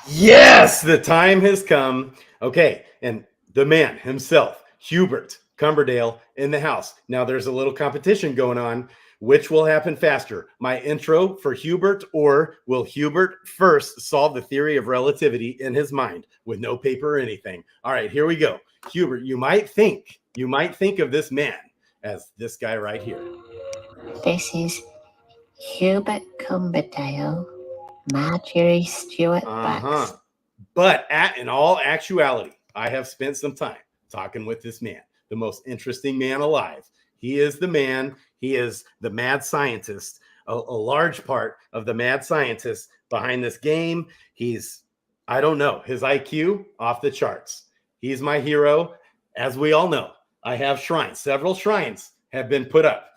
Yes, the time has come. Okay, and the man himself, Hubert Cumberdale, in the house. Now there's a little competition going on. Which will happen faster, my intro for Hubert, or will Hubert first solve the theory of relativity in his mind with no paper or anything? All right, here we go. Hubert, you might think of this man as this guy right here. This is Hubert Cumberdale, Marjorie Stewart Bucks. But in all actuality, I have spent some time talking with this man, the most interesting man alive. He is the man. He is the mad scientist, a large part of the mad scientist behind this game. He's, I don't know, his IQ off the charts. He's my hero. As we all know, I have shrines. Several shrines have been put up.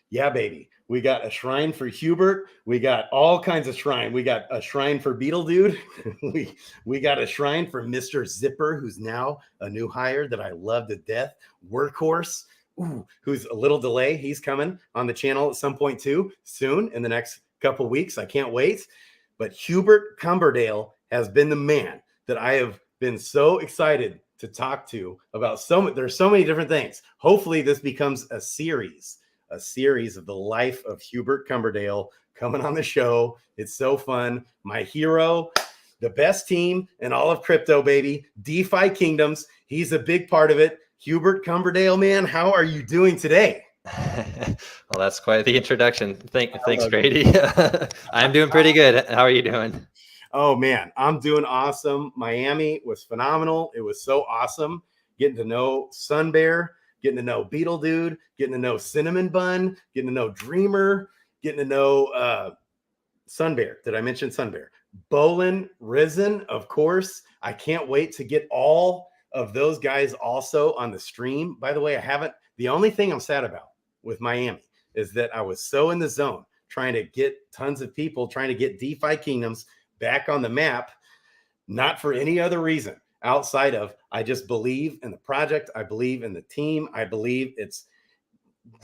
Yeah, baby. We got a shrine for Hubert. We got all kinds of shrine. We got a shrine for Beetle Dude. we got a shrine for Mr. Zipper, who's now a new hire that I love to death. Workhorse, who's a little delay. He's coming on the channel at some point too, soon in the next couple weeks. I can't wait. But Hubert Cumberdale has been the man that I have been so excited to talk to about. There's so many different things. Hopefully this becomes a series of the life of Hubert Cumberdale coming on the show. It's so fun. My hero, the best team in all of crypto, baby. DeFi Kingdoms. He's a big part of it. Hubert Cumberdale, man, how are you doing today? Well, that's quite the introduction. Thanks, Grady. I'm doing pretty good. How are you doing? Oh, man, I'm doing awesome. Miami was phenomenal. It was so awesome getting to know Sun Bear, getting to know Beetle Dude, getting to know Cinnamon Bun, getting to know Dreamer, getting to know Sun Bear. Did I mention Sun Bear? Bolin, Risen, of course. I can't wait to get all of those guys also on the stream. By the way, the only thing I'm sad about with Miami is that I was so in the zone trying to get tons of people, trying to get DeFi Kingdoms back on the map, not for any other reason outside of I just believe in the project. I believe in the team. I believe it's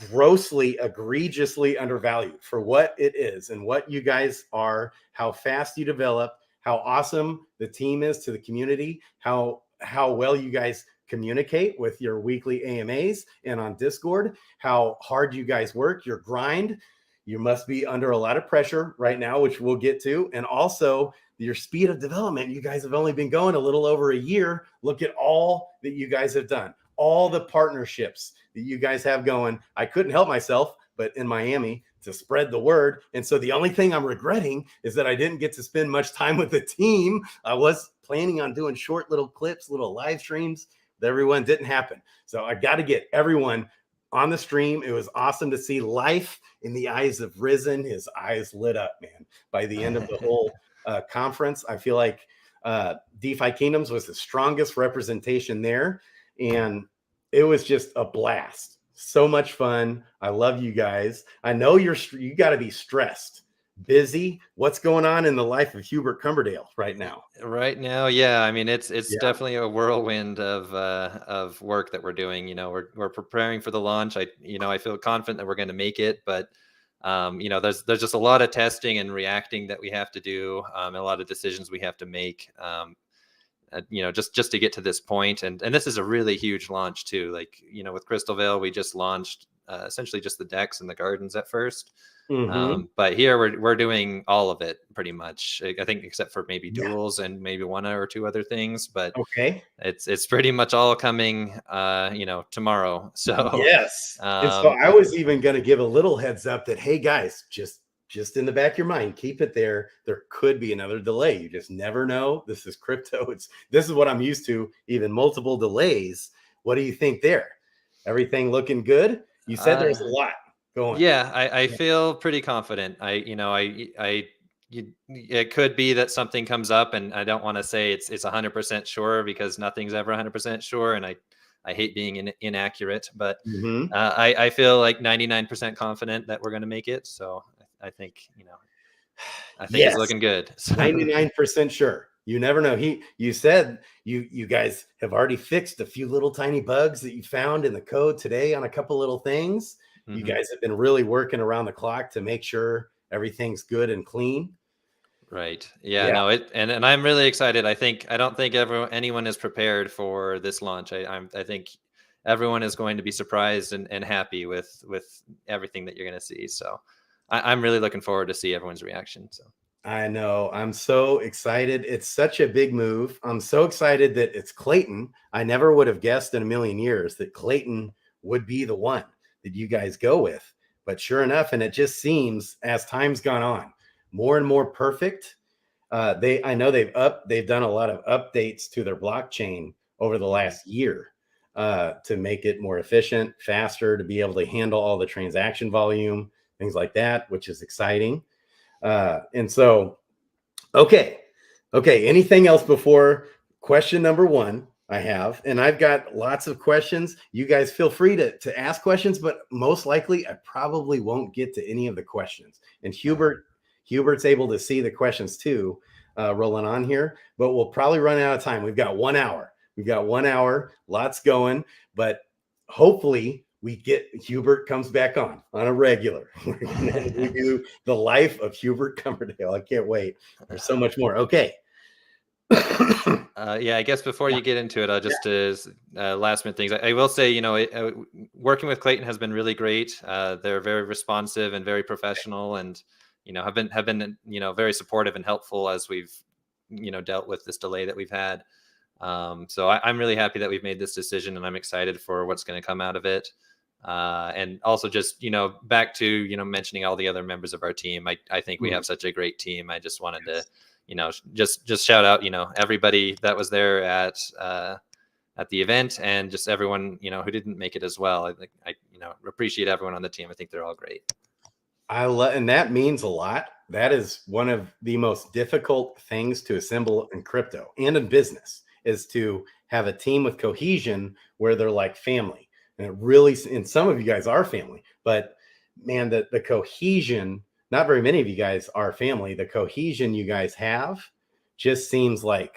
grossly, egregiously undervalued for what it is and what you guys are, how fast you develop, how awesome the team is to the community, how well you guys communicate with your weekly AMAs and on Discord, how hard you guys work, your grind. You must be under a lot of pressure right now, which we'll get to. And also your speed of development. You guys have only been going a little over a year. Look at all that you guys have done, all the partnerships that you guys have going. I couldn't help myself, but in Miami, to spread the word. And so the only thing I'm regretting is that I didn't get to spend much time with the team. I was planning on doing short little clips, little live streams, but everyone didn't happen. So I got to get everyone on the stream. It was awesome to see life in the eyes of Risen. His eyes lit up, man. By the end of the whole conference, I feel like DeFi Kingdoms was the strongest representation there. And it was just a blast. So much fun. I love you guys. I know you got to be stressed, busy. What's going on in the life of Hubert Cumberdale right now? Right now, yeah. I mean, it's definitely a whirlwind of work that we're doing. You know, we're preparing for the launch. I feel confident that we're going to make it, but there's just a lot of testing and reacting that we have to do, and a lot of decisions we have to make. Just to get to this point. And this is a really huge launch too. Like, with Crystalvale, we just launched essentially just the decks and the gardens at first. But here we're doing all of it pretty much, I think, except for maybe duels and maybe one or two other things. But okay, it's pretty much all coming, tomorrow. So yes. And so I was even going to give a little heads up that, hey guys, just in the back of your mind, keep it there. There could be another delay. You just never know. This is crypto. This is what I'm used to, even multiple delays. What do you think there? Everything looking good? You said there's a lot going. Yeah, I feel pretty confident. It could be that something comes up, and I don't want to say it's 100% sure, because nothing's ever 100% sure. And I hate being inaccurate, but I feel like 99% confident that we're going to make it. So I think it's looking good. So. 99% sure. You never know. You said you guys have already fixed a few little tiny bugs that you found in the code today on a couple little things. You guys have been really working around the clock to make sure everything's good and clean. Right. Yeah, Yeah. no, and I'm really excited. I don't think anyone is prepared for this launch. I think everyone is going to be surprised and happy with everything that you're going to see. So I'm really looking forward to see everyone's reaction. So I know. I'm so excited. It's such a big move. I'm so excited that it's Clayton. I never would have guessed in a million years that Clayton would be the one that you guys go with. But sure enough, and it just seems as time's gone on, more and more perfect. I know they've done a lot of updates to their blockchain over the last year to make it more efficient, faster, to be able to handle all the transaction volume, things like that, which is exciting. And so, okay. Anything else before question number 1 I have, and I've got lots of questions. You guys feel free to ask questions, but most likely I probably won't get to any of the questions. And Hubert's able to see the questions too, rolling on here, but we'll probably run out of time. We've got 1 hour. Lots going, but hopefully Hubert comes back on a regular. We're going to do the life of Hubert Cumberdale. I can't wait. There's so much more. Okay. Yeah, I guess before you get into it, I'll just last minute things. I will say, working with Clayton has been really great. They're very responsive and very professional, and have been very supportive and helpful as we've dealt with this delay that we've had. So I'm really happy that we've made this decision, and I'm excited for what's going to come out of it. And also just, back to, mentioning all the other members of our team. I think we have such a great team. I just wanted to, just shout out, everybody that was there at the event, and just everyone, who didn't make it as well. I appreciate everyone on the team. I think they're all great. And that means a lot. That is one of the most difficult things to assemble in crypto and in business, is to have a team with cohesion where they're like family. And it really, and some of you guys are family, but man, the cohesion, not very many of you guys are family. The cohesion you guys have just seems like,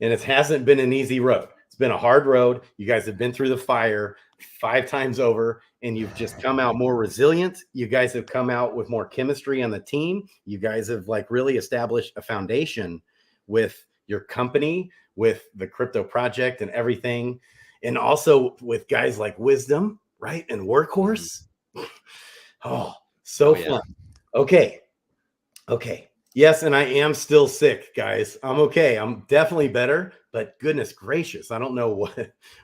and it hasn't been an easy road. It's been a hard road. You guys have been through the fire 5 times over, and you've just come out more resilient. You guys have come out with more chemistry on the team. You guys have really established a foundation with your company, with the crypto project and everything. And also with guys like Wisdom, right? And Workhorse. Oh, so fun. Okay. Yes, and I am still sick, guys. I'm okay. I'm definitely better, but goodness gracious, I don't know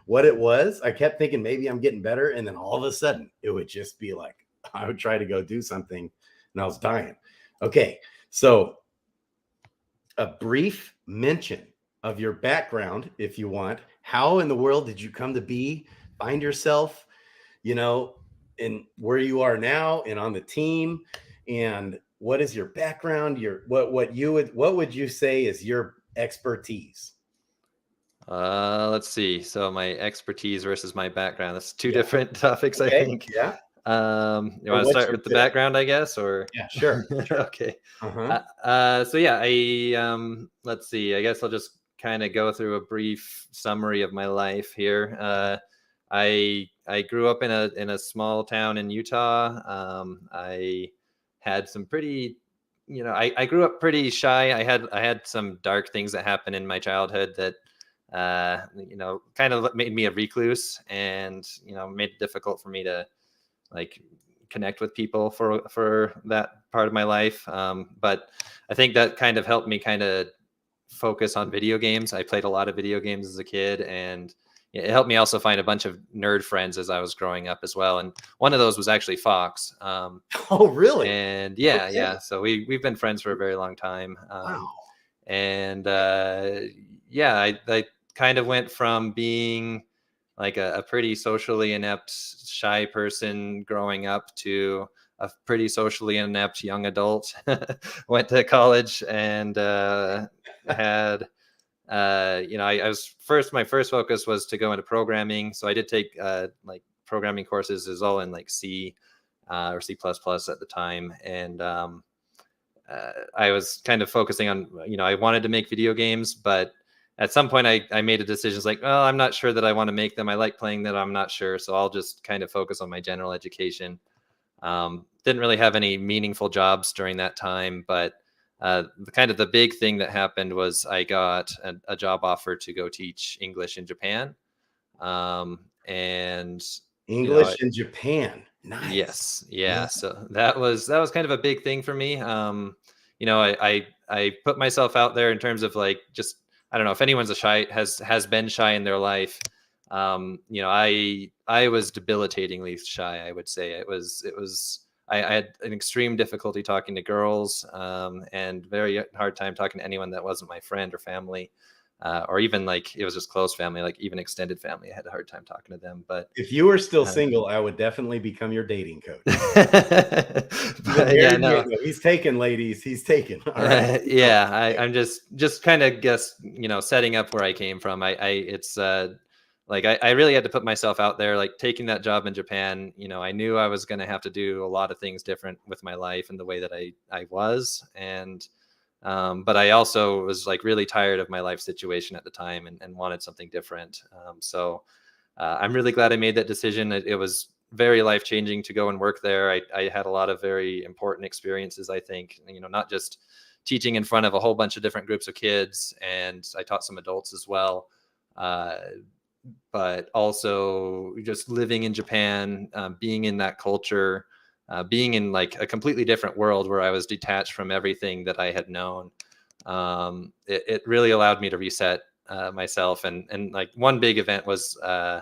what it was. I kept thinking maybe I'm getting better, and then all of a sudden it would just be like I would try to go do something and I was dying. Okay, so a brief mention of your background, if you want. How in the world did you come to find yourself, in where you are now and on the team? And what is your background? What would you say is your expertise? Let's see. So my expertise versus my background. That's 2 different topics, I think. Yeah. You want to start with the background, I guess, or? Yeah, sure. Okay. So yeah, let's see. I guess I'll just kind of go through a brief summary of my life here. I grew up in a small town in Utah. I had some pretty, I grew up pretty shy. I had some dark things that happened in my childhood that, kind of made me a recluse, and, made it difficult for me to connect with people for that part of my life. But I think that kind of helped me kind of focus on video games. I played a lot of video games as a kid, and it helped me also find a bunch of nerd friends as I was growing up as well. And one of those was actually Fox. Oh, really? And yeah. So we've been friends for a very long time. Wow. And I kind of went from being like a pretty socially inept, shy person growing up to a pretty socially inept young adult. Went to college and had my first focus was to go into programming. So I did take programming courses. It was all in C or C++ at the time. And I was kind of focusing on, I wanted to make video games, but at some point I made a decision. It's like, well, I'm not sure that I want to make them. I like playing them. I'm not sure. So I'll just kind of focus on my general education. Didn't really have any meaningful jobs during that time, but the big thing that happened was I got a job offer to go teach English in Japan. And English in Japan. Nice. Yes. Yeah. So that was kind of a big thing for me. I put myself out there in terms of like, just, I don't know if anyone's has been shy in their life. I was debilitatingly shy. I would say I had an extreme difficulty talking to girls, and very hard time talking to anyone that wasn't my friend or family. Or even like, it was just close family, like even extended family. I had a hard time talking to them. But if you were still single, I would definitely become your dating coach. Yeah, no, he's taken, ladies. He's taken. All right. I'm just kind of setting up where I came from. I really had to put myself out there, like taking that job in Japan. I knew I was going to have to do a lot of things different with my life and the way that I was. And but I also was like really tired of my life situation at the time and wanted something different. So I'm really glad I made that decision. It was very life-changing to go and work there. I had a lot of very important experiences, I think, not just teaching in front of a whole bunch of different groups of kids, and I taught some adults as well. But also just living in Japan, being in that culture, being in like a completely different world where I was detached from everything that I had known. It really allowed me to reset myself. And like one big event was I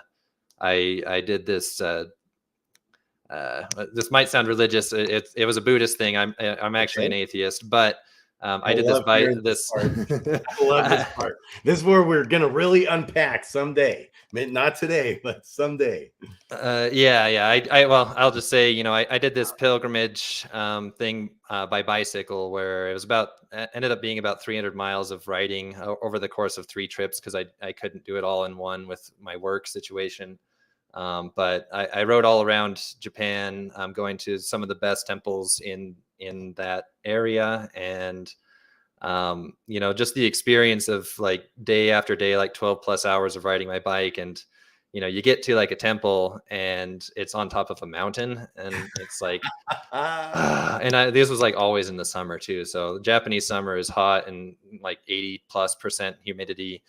did this. This might sound religious. It was a Buddhist thing. I'm actually an atheist, but I did this by this. I love this part. This is where we're gonna really unpack someday. Not today, but someday. I'll just say, I did this pilgrimage thing by bicycle, where it was ended up being about 300 miles of riding over the course of 3 trips, because I couldn't do it all in one with my work situation. But I rode all around Japan, going to some of the best temples in that area. And, just the experience of like day after day, like 12 plus hours of riding my bike. And, you get to like a temple and it's on top of a mountain, and it's like, this was like always in the summer too. So Japanese summer is hot and like 80+% humidity.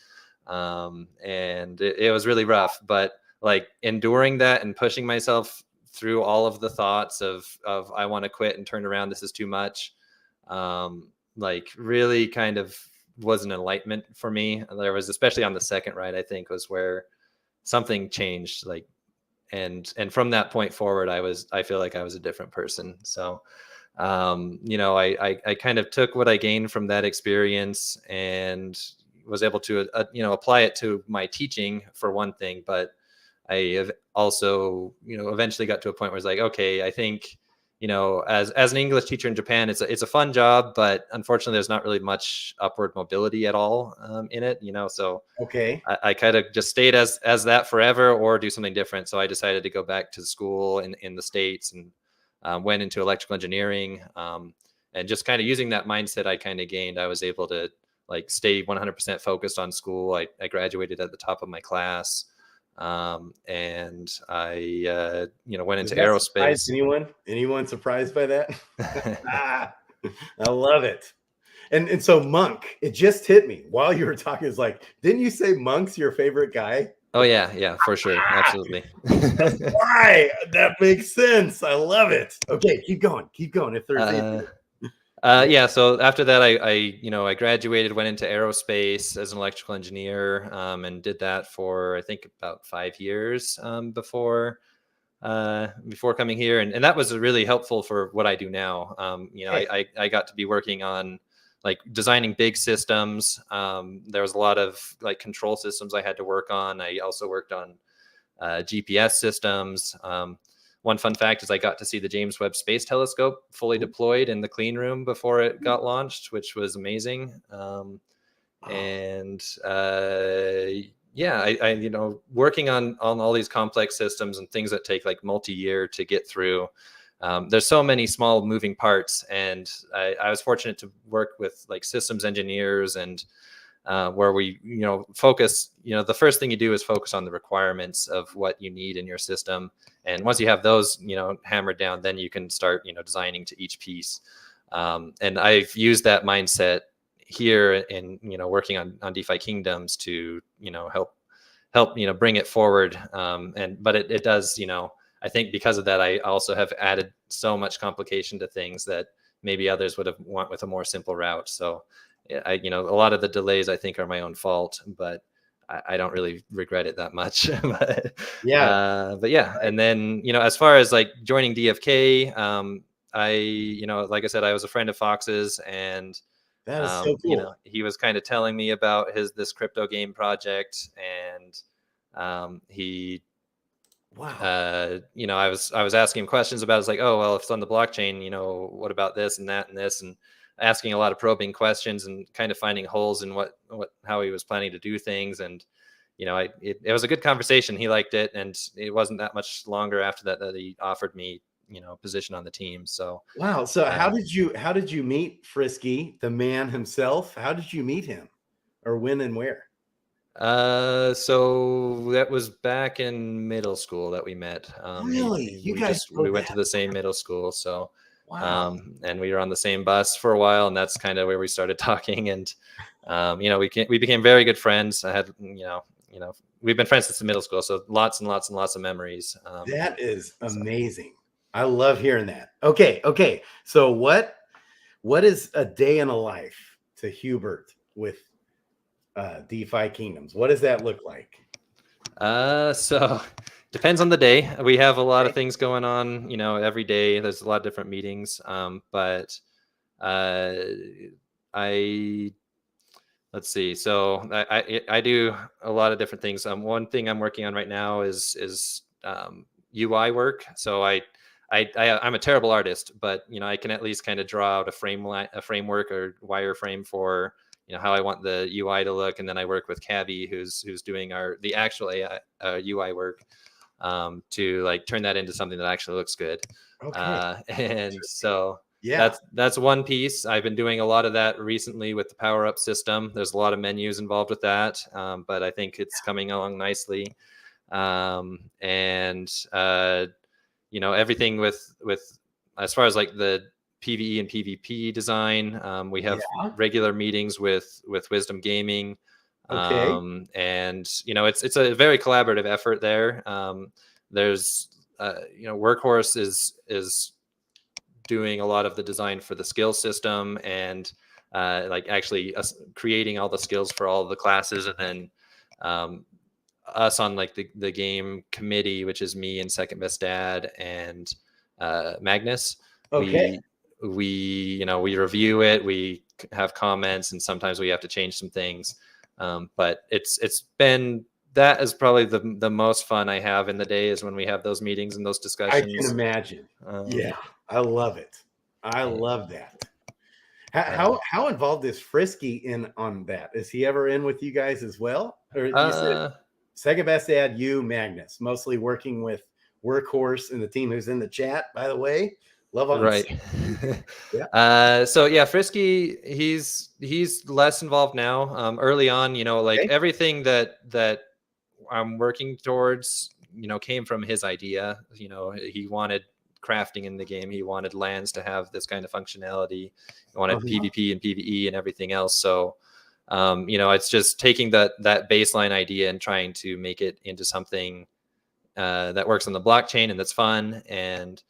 And it was really rough, but like enduring that and pushing myself through all of the thoughts of I want to quit and turn around, this is too much, like really kind of was an enlightenment for me. There was, especially on the second ride, I think, was where something changed, like, and from that point forward, I feel like I was a different person. So I kind of took what I gained from that experience and was able to apply it to my teaching for one thing. But I have also, eventually got to a point where it's like, okay, I think, as an English teacher in Japan, it's a fun job, but unfortunately there's not really much upward mobility at all in it, so okay, I kind of just stayed as that forever, or do something different. So I decided to go back to school in the States, and went into electrical engineering, and just kind of using that mindset I kind of gained, I was able to like stay 100% focused on school. I graduated at the top of my class. And I went into aerospace. Anyone surprised by that? I love it. And so Monk, it just hit me while you were talking. It's like, didn't you say Monk's your favorite guy? Oh yeah, for sure, absolutely. Why? That makes sense. I love it. Okay, keep going. If there's so after that, I graduated, went into aerospace as an electrical engineer, and did that for, I think, about 5 years before coming here. And that was really helpful for what I do now. I got to be working on like designing big systems. There was a lot of like control systems I had to work on. I also worked on GPS systems. One fun fact is I got to see the James Webb Space Telescope fully deployed in the clean room before it got launched, which was amazing. Working on all these complex systems and things that take like multi-year to get through. There's so many small moving parts, and I was fortunate to work with like systems engineers, and where we, focus, the first thing you do is focus on the requirements of what you need in your system. And once you have those, hammered down, then you can start, designing to each piece. And I've used that mindset here in, working on DeFi Kingdoms to, help, bring it forward. But it does, I think because of that, I also have added so much complication to things that maybe others would have went with a more simple route. So a lot of the delays I think are my own fault, but I don't really regret it that much. But yeah. Right. And then, as far as like joining DFK, like I said, I was a friend of Fox's, and that is so cool. he was kind of telling me about this crypto game project, and he Wow. I was asking him questions about, it's like, oh, well, if it's on the blockchain, what about this and that and this, and asking a lot of probing questions and kind of finding holes in how he was planning to do things. And, it was a good conversation. He liked it. And it wasn't that much longer after that he offered me, a position on the team. So, wow. So how did you meet Frisky, the man himself? How did you meet him, or when and where? So that was back in middle school that we met. Really? We went to the same middle school. So, wow. And we were on the same bus for a while, and that's kind of where we started talking. And, we became very good friends. I had, we've been friends since the middle school. So lots and lots and lots of memories. That is amazing. I love hearing that. Okay. So what is a day in a life to Hubert with DeFi Kingdoms? What does that look like? So depends on the day. We have a lot of things going on, every day. There's a lot of different meetings. But let's see. So I do a lot of different things. One thing I'm working on right now is UI work. So I'm a terrible artist, but I can at least kind of draw out a framework or wireframe for how I want the UI to look, and then I work with Cabby, who's doing the actual AI, UI work, to like turn that into something that actually looks good. Okay. And so yeah, that's one piece. I've been doing a lot of that recently with the power up system. There's a lot of menus involved with that, but I think it's coming along nicely. And everything with as far as like the PvE and PvP design. We have regular meetings with Wisdom Gaming. Okay. And it's a very collaborative effort there. There's Workhorse is doing a lot of the design for the skill system, and like actually creating all the skills for all of the classes, and then us on like the game committee, which is me and Second Best Dad and Magnus. Okay. We review it, we have comments, and sometimes we have to change some things. But it's been, that is probably the most fun I have in the day, is when we have those meetings and those discussions. I can imagine. Yeah, I love it. I love that. How involved is Frisky in on that? Is he ever in with you guys as well? Or you said Second Best Dad, you, Magnus, mostly working with Workhorse and the team who's in the chat, by the way. Love on right. Yeah. So yeah, Frisky, he's less involved now. Early on, like everything that I'm working towards, came from his idea. He wanted crafting in the game. He wanted lands to have this kind of functionality. He wanted PvP and PvE and everything else. So, it's just taking that baseline idea and trying to make it into something that works on the blockchain and that's fun. And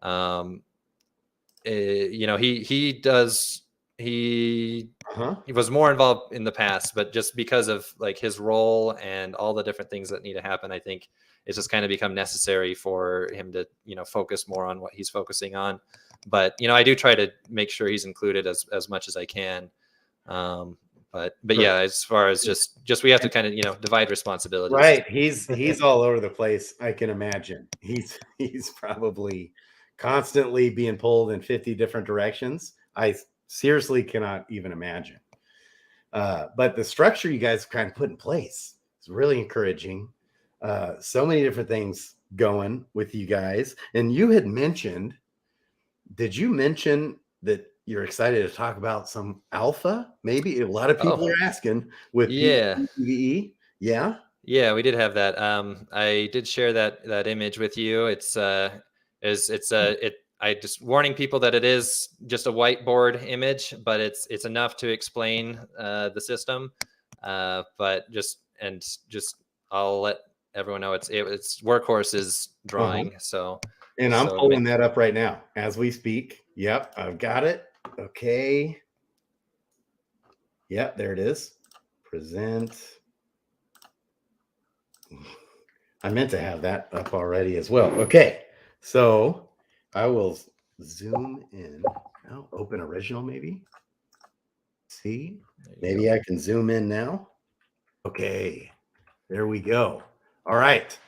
he was more involved in the past, but just because of like his role and all the different things that need to happen, I think it's just kind of become necessary for him to focus more on what he's focusing on. But I do try to make sure he's included as much as I can. But yeah, as far as just we have to kind of divide responsibilities. Right. He's all over the place. I can imagine. He's probably constantly being pulled in 50 different directions. I seriously cannot even imagine. But the structure you guys kind of put in place is really encouraging. So many different things going with you guys. And you had mentioned, did you mention that you're excited to talk about some alpha? Maybe a lot of people are asking with PvE. Yeah. Yeah, we did have that. I did share that image with you. just warning people that it is just a whiteboard image, but it's enough to explain the system. But just I'll let everyone know it's Workhorse's drawing. So, and I'm pulling that up right now as we speak. Yep, I've got it. Okay. Yep, there it is. Present. I meant to have that up already as well. Okay, so I will zoom in. Oh, open original maybe. See, maybe I can zoom in now. Okay, there we go. All right.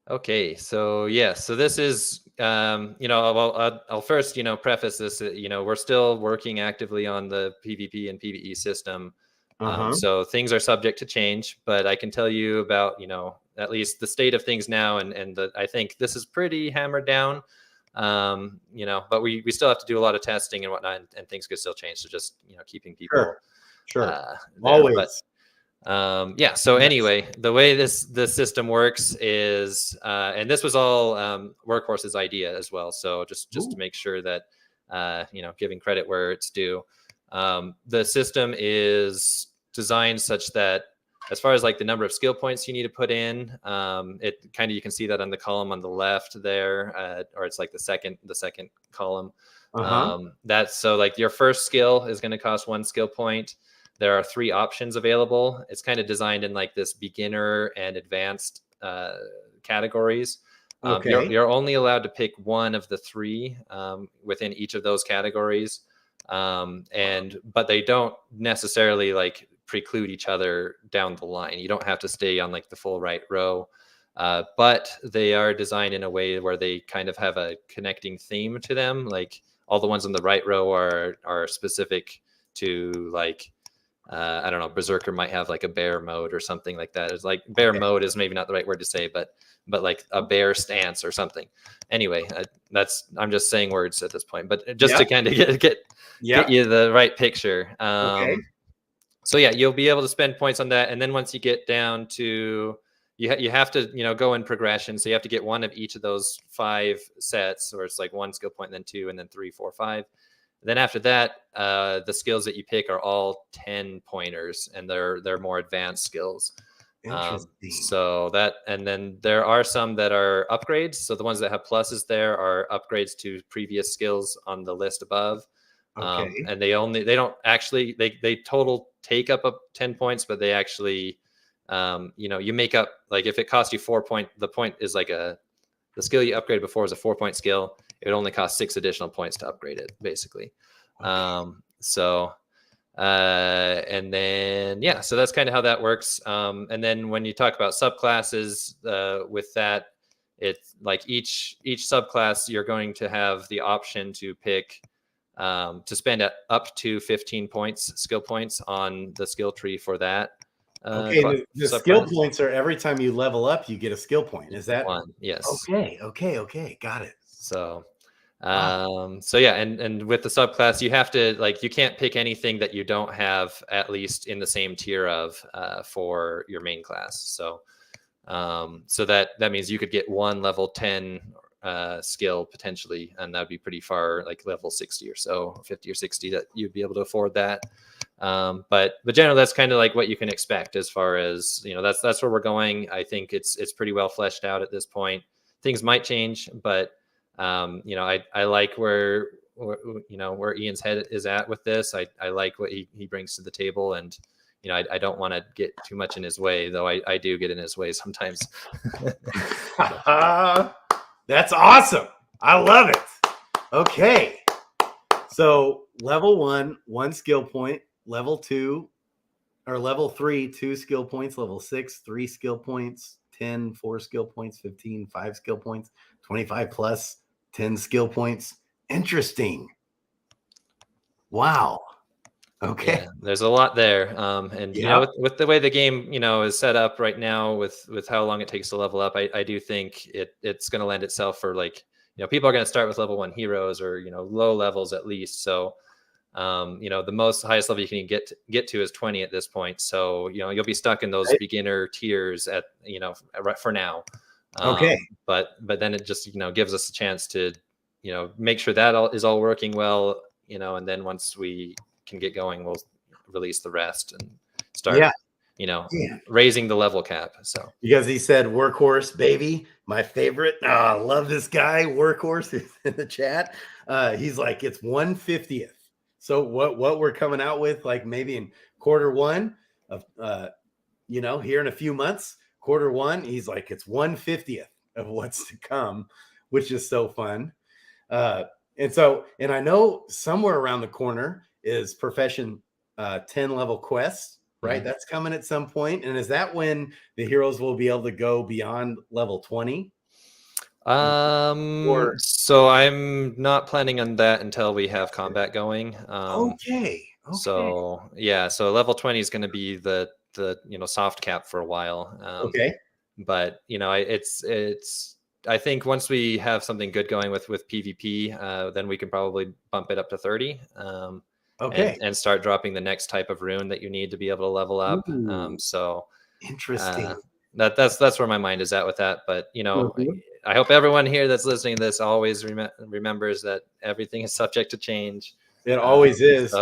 Okay, so yeah, so this is, I'll first, preface this, we're still working actively on the PvP and PvE system. So things are subject to change, but I can tell you about, at least the state of things now. And I think this is pretty hammered down, but we still have to do a lot of testing and whatnot, and things could still change. So just, keeping people. Sure. Always. Yeah. So anyway, the way the system works is, and this was all Workhorse's idea as well. So just to make sure that, giving credit where it's due, the system is designed such that as far as like the number of skill points you need to put in, it kind of, you can see that on the column on the left there, or it's like the second column. That's so like your first skill is going to cost 1 skill point. There are 3 options available. It's kind of designed in like this beginner and advanced categories. You're only allowed to pick one of the 3 within each of those categories. But they don't necessarily like preclude each other down the line. You don't have to stay on like the full right row. But they are designed in a way where they kind of have a connecting theme to them. Like all the ones on the right row are specific to like, I don't know, Berserker might have like a bear mode or something like that. It's like bear mode is maybe not the right word to say, but like a bear stance or something. Anyway, I'm just saying words at this point, but just to kind of get you the right picture. So yeah, you'll be able to spend points on that. And then once you get down to, you have to, go in progression. So you have to get one of each of those 5 sets, or it's like 1 skill point, and then 2, and then 3, 4, 5. Then after that, the skills that you pick are all 10 pointers, and they're more advanced skills. Interesting. So that, and then there are some that are upgrades. So the ones that have pluses there are upgrades to previous skills on the list above. And they don't actually, they total take up 10 points, but they actually, you make up, like if it costs you 4 points, the point is like the skill you upgraded before was a 4-point skill. It would only cost 6 additional points to upgrade it, basically. And then, yeah, so that's kind of how that works. And then when you talk about subclasses, with that, it's like each subclass, you're going to have the option to pick, to spend up to 15 points, skill points on the skill tree for that. The skill points are every time you level up, you get a skill point. Is that 1? Yes. Okay. Got it. So, so yeah, and with the subclass, you have to, like, you can't pick anything that you don't have at least in the same tier of, for your main class. So, so that means you could get 1 level 10 skill potentially, and that'd be pretty far, like level 60 or so, 50 or 60, that you'd be able to afford that. But generally, that's kind of like what you can expect as far as, that's where we're going. I think it's pretty well fleshed out at this point. Things might change, but I like where Ian's head is at with this. I like what he brings to the table, and I don't want to get too much in his way, though I do get in his way sometimes. That's awesome. I love it. Okay. So level 1 skill point, level 2 or level 3, 2 skill points, level 6, 3 skill points, 10, 4 skill points, 15, 5 skill points, 25 plus 10 skill points. Interesting. Wow. Okay. Yeah, there's a lot there. And with the way the game, is set up right now, with how long it takes to level up, I do think it's going to lend itself for, like, people are going to start with level 1 heroes, or, low levels at least. So, the highest level you can get to is 20 at this point. So, you'll be stuck in those beginner tiers for now. But then it just, gives us a chance to, make sure that is all working well, and then once we can get going, we'll release the rest and start, raising the level cap. So because he said workhorse, baby, my favorite. I love this guy, workhorse, in the chat. He's like, it's 1/50th. So what we're coming out with, like maybe in Q1 of here in a few months, Q1, he's like, it's 1/50th of what's to come, which is so fun. And I know somewhere around the corner is Profession 10 level quests, right? Mm-hmm. That's coming at some point. And is that when the heroes will be able to go beyond level 20? So I'm not planning on that until we have combat going. Okay. So yeah, so level 20 is going to be the soft cap for a while. Okay. But it's I think once we have something good going with PvP, then we can probably bump it up to 30. Okay. And start dropping the next type of rune that you need to be able to level up. So interesting. That's where my mind is at with that. But I hope everyone here that's listening to this always remembers that everything is subject to change. It always is,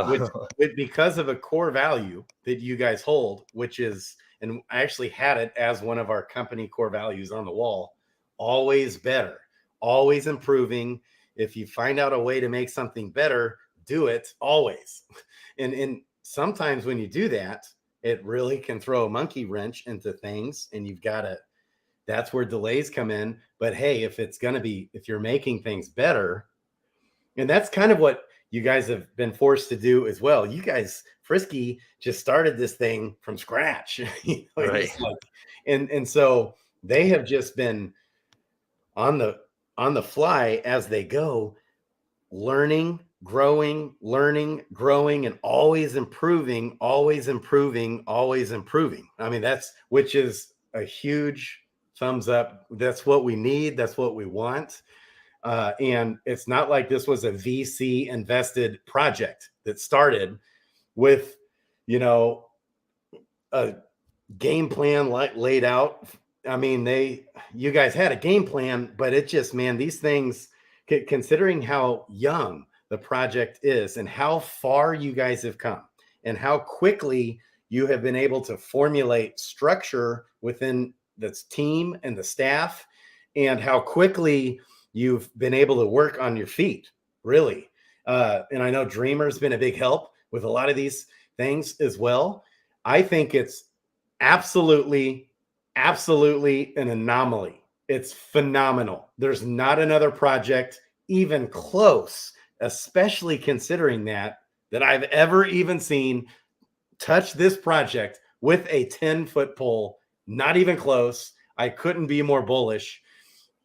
which because of a core value that you guys hold, which is, and I actually had it as one of our company core values on the wall, always better, always improving. If you find out a way to make something better, do it always. And sometimes when you do that, it really can throw a monkey wrench into things, and that's where delays come in. But hey, if you're making things better, and that's kind of what you guys have been forced to do as well. You guys, Frisky just started this thing from scratch. Right. And so they have just been on the fly as they go, learning, growing, and always improving. I mean, which is a huge thumbs up. That's what we need. That's what we want. And it's not like this was a VC invested project that started with, a game plan laid out. I mean, you guys had a game plan, but it just, man, these things, considering how young the project is and how far you guys have come and how quickly you have been able to formulate structure within the team and the staff, and how quickly you've been able to work on your feet, really. And I know Dreamer's been a big help with a lot of these things as well. I think it's absolutely an anomaly. It's phenomenal. There's not another project even close, especially considering that I've ever even seen touch this project with a 10-foot pole. Not even close. I couldn't be more bullish.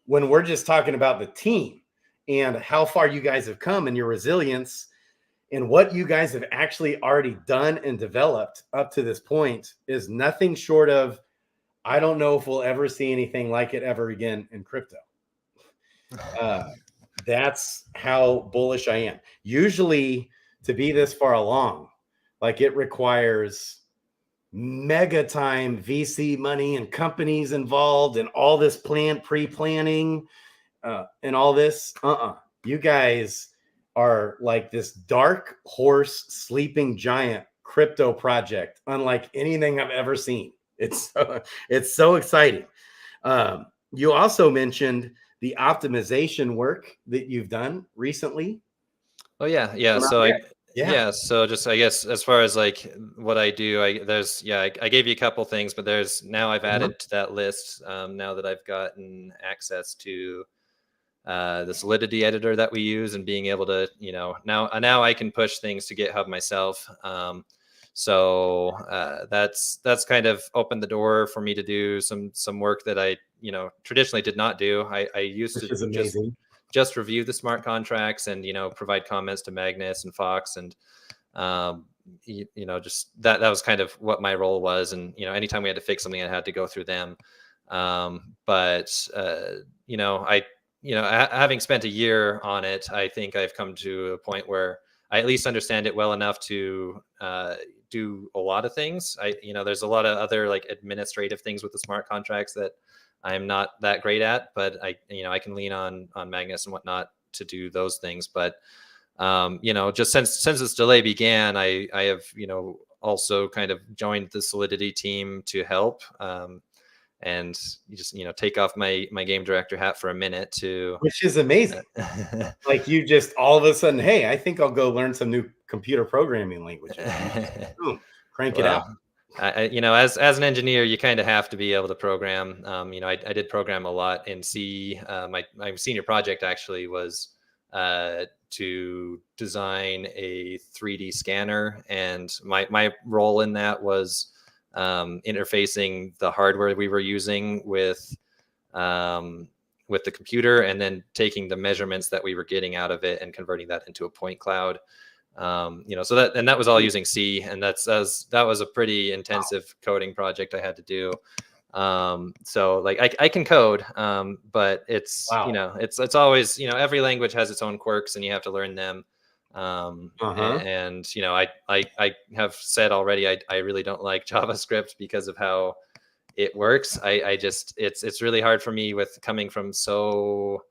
When we're just talking about the team and how far you guys have come and your resilience and what you guys have actually already done and developed up to this point is nothing short of, I don't know if we'll ever see anything like it ever again in crypto. That's how bullish I am. Usually to be this far along, like, it requires mega time VC money and companies involved and all this pre-planning and all this. You guys are like this dark horse sleeping giant crypto project, unlike anything I've ever seen. It's so exciting. You also mentioned the optimization work that you've done recently. Oh yeah. So just, I guess, as far as like what I do, I gave you a couple things, but now I've added to that list now that I've gotten access to the Solidity editor that we use, and being able to, now I can push things to GitHub myself. So that's kind of opened the door for me to do some work that I, traditionally did not do. I used to just review the smart contracts and, provide comments to Magnus and Fox, and, just that was kind of what my role was. And, anytime we had to fix something, I had to go through them. Having spent a year on it, I think I've come to a point where I at least understand it well enough to do a lot of things. There's a lot of other like administrative things with the smart contracts that I'm not that great at, but I can lean on Magnus and whatnot to do those things. But you know, just since this delay began, I have, you know, also kind of joined the Solidity team to help. And you just, you know, take off my game director hat for a minute to, which is amazing. Like you just all of a sudden, hey, I think I'll go learn some new computer programming languages. Boom, crank it out. You know, as an engineer, you kind of have to be able to program. You know, I did program a lot in C. My senior project actually was to design a 3D scanner, and my role in that was interfacing the hardware we were using with the computer, and then taking the measurements that we were getting out of it and converting that into a point cloud. You know, so that was all using C, and that was a pretty intensive coding project I had to do. So like I can code, but it's, you know, it's always, you know, every language has its own quirks and you have to learn them. And you know, I have said already, I really don't like JavaScript because of how it works. I just, it's really hard for me with coming from so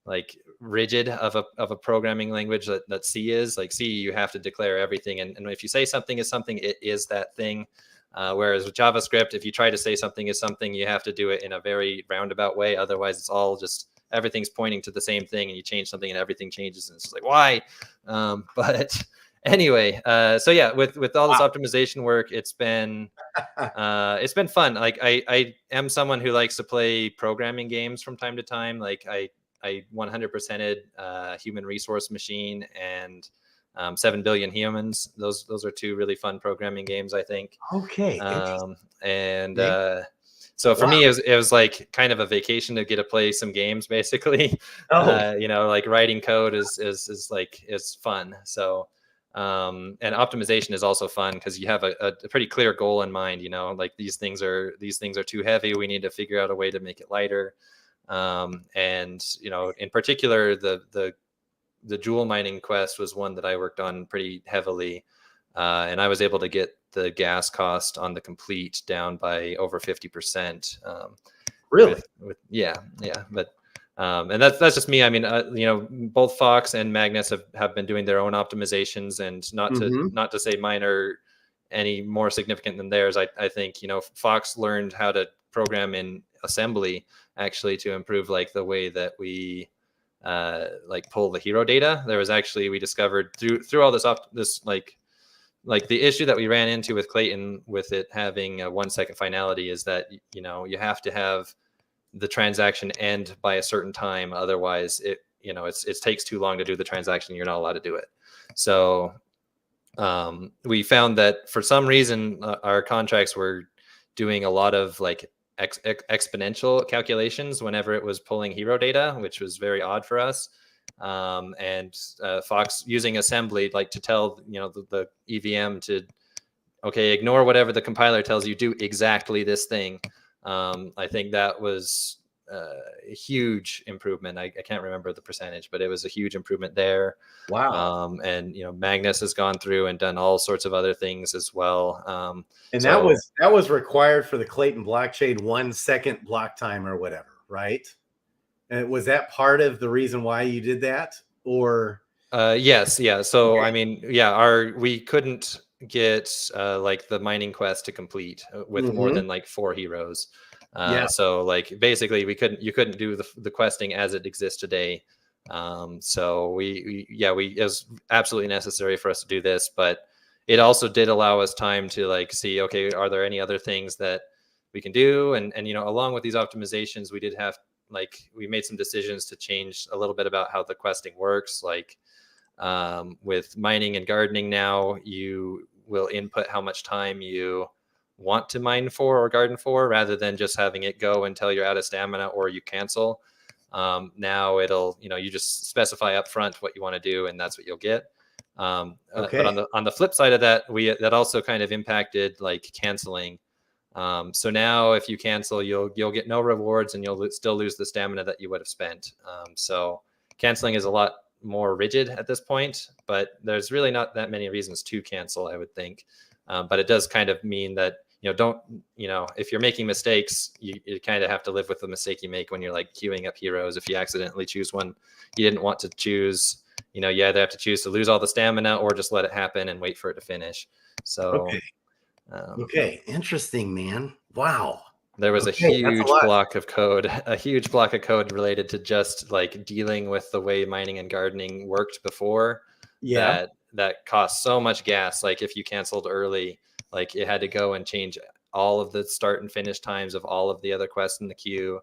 like rigid of a programming language that C is. Like C, you have to declare everything, and if you say something is something, it is that thing. Whereas with JavaScript, if you try to say something is something, you have to do it in a very roundabout way. Otherwise, it's all just, everything's pointing to the same thing, and you change something and everything changes, and it's just like, why? But anyway, so yeah, with all this optimization work, it's been fun. Like I am someone who likes to play programming games from time to time. Like I 100%ed Human Resource Machine and 7 Billion Humans. Those are two really fun programming games, I think. Okay. So for me, it was like kind of a vacation to get to play some games, basically. You know, like writing code is fun. So and optimization is also fun because you have a pretty clear goal in mind. You know, like these things are too heavy. We need to figure out a way to make it lighter. And you know, in particular, the jewel mining quest was one that I worked on pretty heavily, and I was able to get the gas cost on the complete down by over 50%. Really? Yeah. But and that's just me. I mean, you know, both Fox and Magnus have been doing their own optimizations, and not to say mine are any more significant than theirs. I think, you know, Fox learned how to program in assembly actually to improve like the way that we like pull the hero data. There was actually, we discovered through all this like the issue that we ran into with Clayton with it having a 1 second finality is that, you know, you have to have the transaction end by a certain time. Otherwise it takes too long to do the transaction. You're not allowed to do it. So we found that for some reason our contracts were doing a lot of like exponential calculations whenever it was pulling hero data, which was very odd for us. And Fox using assembly, like to tell, you know, the EVM to, okay, ignore whatever the compiler tells you, do exactly this thing. I think that was a huge improvement. I can't remember the percentage, but it was a huge improvement there. Wow. And you know, Magnus has gone through and done all sorts of other things as well. And that was required for the Clayton blockchain 1 second block time or whatever, right? And was that part of the reason why you did that, or? Yes, yeah. So I mean, yeah, we couldn't get like the mining quest to complete with more than like 4 heroes. So like basically you couldn't do the questing as it exists today. So it was absolutely necessary for us to do this, but it also did allow us time to like see, okay, are there any other things that we can do? And you know, along with these optimizations, we did have, like, we made some decisions to change a little bit about how the questing works. Like with mining and gardening now, you will input how much time you want to mine for or garden for, rather than just having it go until you're out of stamina or you cancel. Now it'll, you know, you just specify up front what you want to do, and that's what you'll get. But on the flip side of that, that also kind of impacted like canceling. So now if you cancel, you'll get no rewards, and you'll still lose the stamina that you would have spent. So canceling is a lot more rigid at this point, but there's really not that many reasons to cancel, I would think. But it does kind of mean that don't, if you're making mistakes, you kind of have to live with the mistake you make when you're like queuing up heroes. If you accidentally choose one you didn't want to choose, you either have to choose to lose all the stamina or just let it happen and wait for it to finish. So, okay. Interesting, man. Wow. There was a huge block of code related to just like dealing with the way mining and gardening worked before. Yeah. That cost so much gas. Like if you canceled early, like it had to go and change all of the start and finish times of all of the other quests in the queue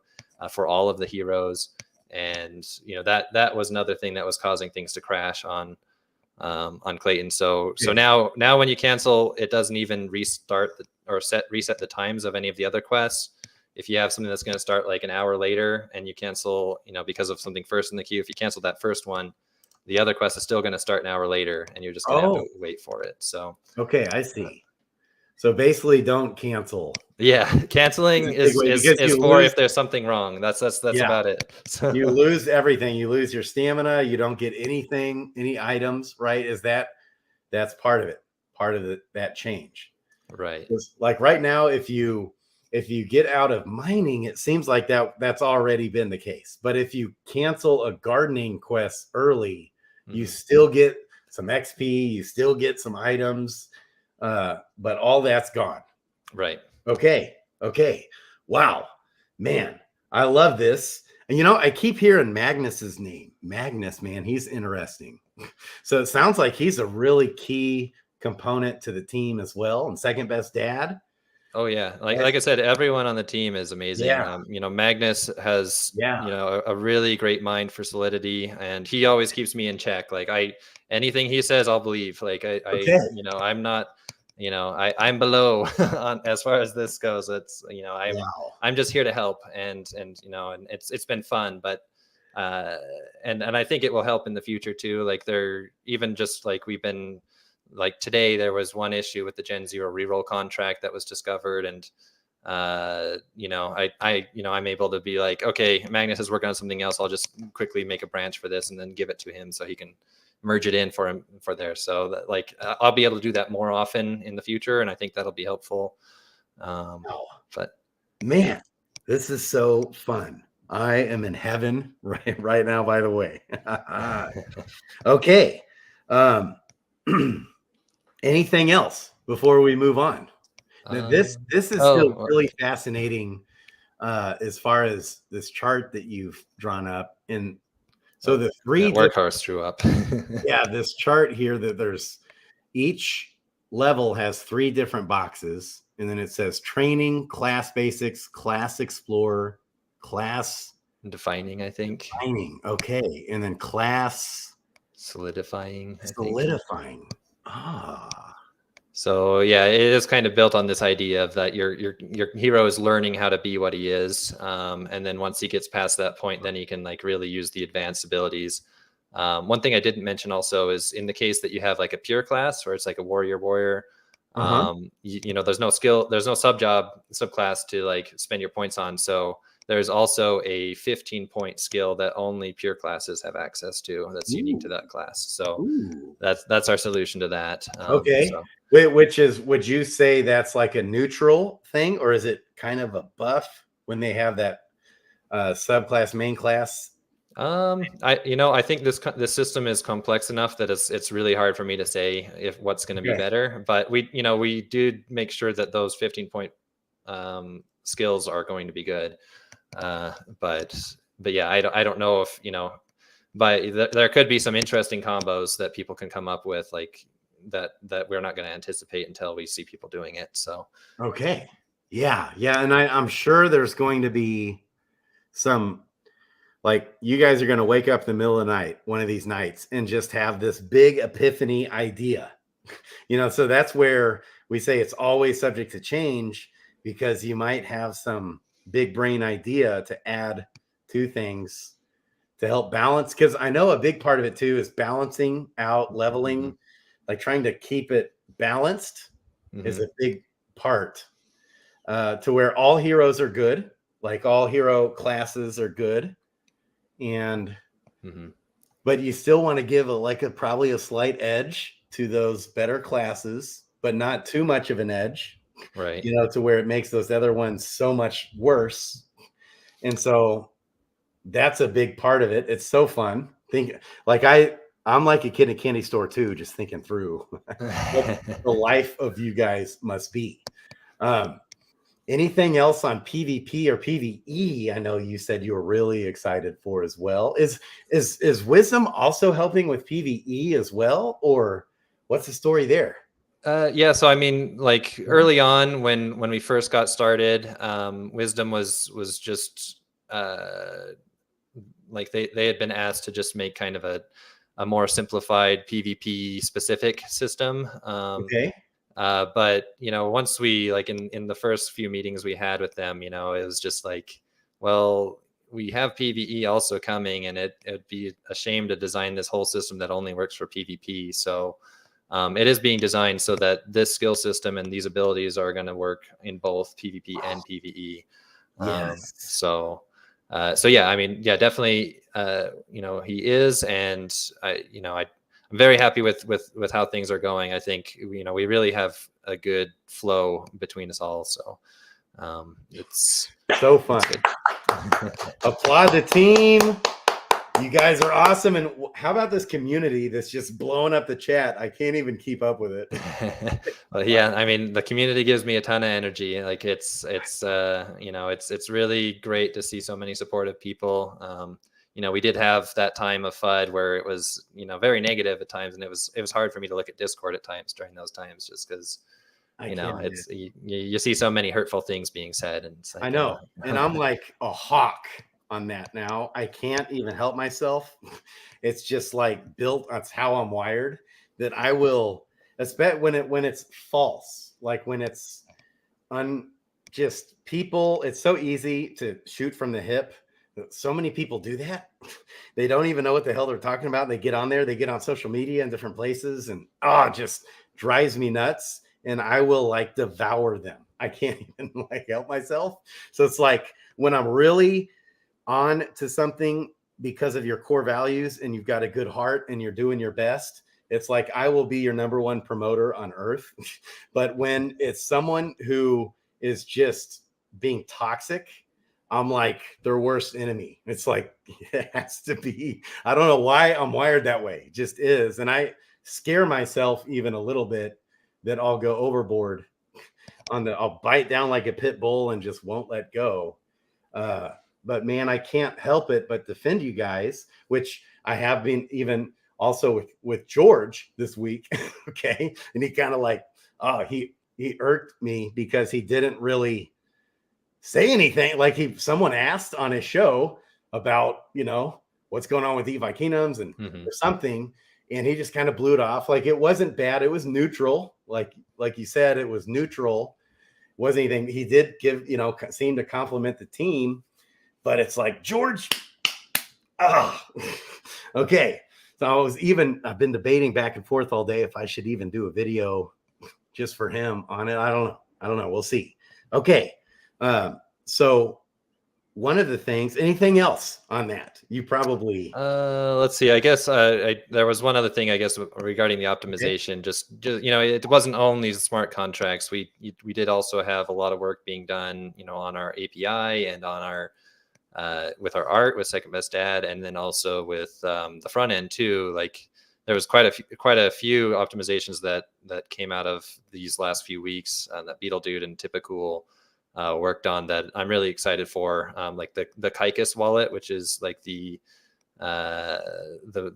for all of the heroes. And that was another thing that was causing things to crash on Clayton. So now when you cancel, it doesn't even restart reset the times of any of the other quests. If you have something that's going to start like an hour later and you cancel, because of something first in the queue, if you cancel that first one, the other quest is still going to start an hour later and you're just going to have to wait for it. So, okay, I see. So basically don't cancel. Yeah. Canceling is for if there's something wrong. That's about it. So. You lose everything. You lose your stamina. You don't get anything, any items, right? That's part of it, that change. Right. Like right now, if you get out of mining, it seems like that's already been the case. But if you cancel a gardening quest early, you still get some XP, you still get some items, but all that's gone. Right. Okay. Wow, man, I love this. And I keep hearing Magnus's name. Magnus, man, he's interesting. So it sounds like he's a really key component to the team as well, and second best dad. Oh yeah, like I said, everyone on the team is amazing. Yeah. Magnus has a really great mind for solidity, and he always keeps me in check. Like anything he says, I'll believe. Like I'm not, I'm below on as far as this goes. It's I'm just here to help, and it's been fun, but and I think it will help in the future too. Like they're even just like we've been. Like today, there was one issue with the Gen Zero reroll contract that was discovered, and I'm able to be like, okay, Magnus is working on something else. I'll just quickly make a branch for this and then give it to him so he can merge it in for him for there. So that I'll be able to do that more often in the future, and I think that'll be helpful. But man, this is so fun. I am in heaven right now. By the way, okay. Anything else before we move on? This is still really fascinating as far as this chart that you've drawn up. And so the three workhorse drew up. Yeah, this chart here that there's each level has 3 different boxes, and then it says training, class basics, class explorer, class defining, I think. Defining, okay, and then class solidifying. So yeah, it is kind of built on this idea of that your hero is learning how to be what he is, and then once he gets past that point, then he can like really use the advanced abilities. One thing I didn't mention also is in the case that you have like a pure class where it's like a warrior, there's no skill, there's no subclass to like spend your points on. So there's also a 15-point skill that only pure classes have access to. That's unique to that class. So that's our solution to that. Okay. Which is, would you say that's like a neutral thing, or is it kind of a buff when they have that subclass main class? I think this system is complex enough that it's really hard for me to say if what's going to be better. But we do make sure that those 15-point skills are going to be good. But yeah, I don't know if but there could be some interesting combos that people can come up with, like that we're not going to anticipate until we see people doing it. So yeah, and I'm sure there's going to be some, like, you guys are going to wake up in the middle of the night one of these nights and just have this big epiphany idea, so that's where we say it's always subject to change, because you might have some big brain idea to add to things to help balance. Because I know a big part of it too is balancing out, leveling, like trying to keep it balanced is a big part, to where all heroes are good, like all hero classes are good, and but you still want to give probably a slight edge to those better classes, but not too much of an edge Right. You know, to where it makes those other ones so much worse. And so that's a big part of it. It's so fun. Like I'm like a kid in a candy store too, just thinking through what the life of you guys must be. Anything else on PvP or PvE? I know you said you were really excited for as well. Is Wisdom also helping with PvE as well, or what's the story there? Yeah, so I mean, like early on when we first got started, Wisdom was just like they had been asked to just make kind of a more simplified PvP specific system. Okay. But you know, once we like in the first few meetings we had with them, you know, it was just like, well, we have PvE also coming, and it'd be a shame to design this whole system that only works for PvP. So it is being designed so that this skill system and these abilities are going to work in both PvP and PvE. Yes. So yeah, I mean, yeah, definitely, you know, he is, and I'm very happy with how things are going. I think, you know, we really have a good flow between us all. So it's so fun. Applaud the team. You guys are awesome. And how about this community that's just blowing up the chat? I can't even keep up with it. Well, yeah, I mean, the community gives me a ton of energy. Like it's you know, it's really great to see so many supportive people. You know, we did have that time of FUD where it was, you know, very negative at times, and it was hard for me to look at Discord at times during those times, just because, you know, it's you see so many hurtful things being said, and it's like, I know, and I'm like a hawk on that now. I can't even help myself. It's just like built. That's how I'm wired. That I will, especially when it's false, like when it's just people. It's so easy to shoot from the hip. So many people do that. They don't even know what the hell they're talking about. They get on there, they get on social media in different places, and it just drives me nuts. And I will like devour them. I can't even like help myself. So it's like when I'm really on to something because of your core values and you've got a good heart and you're doing your best, it's like I will be your number one promoter on earth. But when it's someone who is just being toxic, I'm like their worst enemy. It's like it has to be. I don't know why I'm wired that way. It just is. And I scare myself even a little bit that I'll go overboard I'll bite down like a pit bull and just won't let go. But man, I can't help it but defend you guys, which I have been even also with George this week. Okay. And he kind of like, he irked me because he didn't really say anything. Like someone asked on his show about, you know, what's going on with DeFi Kingdoms and or something. And he just kind of blew it off. Like it wasn't bad. It was neutral. Like you said, it was neutral. Wasn't anything. He did give, you know, seem to compliment the team, but it's like, George, okay. So I've been debating back and forth all day if I should even do a video just for him on it. I don't know. We'll see. Okay. So one of the things, anything else on that? You probably let's see. I guess there was one other thing, I guess, regarding the optimization. Okay. Just you know, it wasn't only smart contracts. We did also have a lot of work being done, you know, on our API and on our with our art with Second Best Ad, and then also with the front end too. Like there was quite a few optimizations that came out of these last few weeks that Beetle Dude and Typical worked on that I'm really excited for, like the Kaikus wallet, which is like the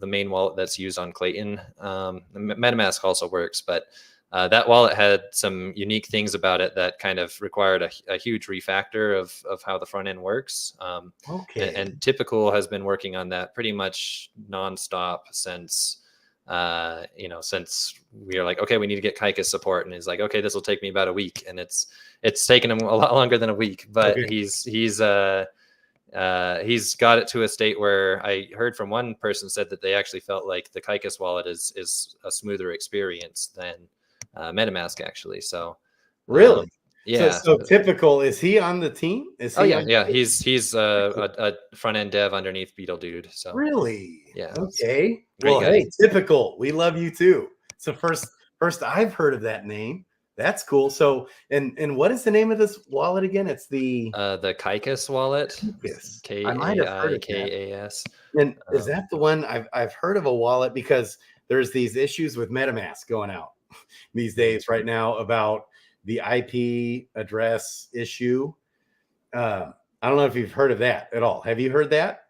main wallet that's used on Clayton. MetaMask also works, but that wallet had some unique things about it that kind of required a huge refactor of how the front end works. Okay. And Typical has been working on that pretty much nonstop since since we are like, okay, we need to get Kaikus support, and he's like, okay, this will take me about a week, and it's taken him a lot longer than a week, but okay. He's got it to a state where I heard from one person said that they actually felt like the Kaikus wallet is a smoother experience than MetaMask actually. So really, yeah. So Typical, is he on the team? Is he? Yeah. He's a front end dev underneath Beetle Dude. So really, yeah. Okay. Well, hey, Typical, we love you too. So first I've heard of that name. That's cool. So, and what is the name of this wallet again? It's the Kaikas wallet. Yes, I might have heard of that. K-A-I-K-A-S. And is that the one I've heard of a wallet, because there's these issues with MetaMask going out these days right now about the IP address issue. I don't know if you've heard of that at all. Have you heard that?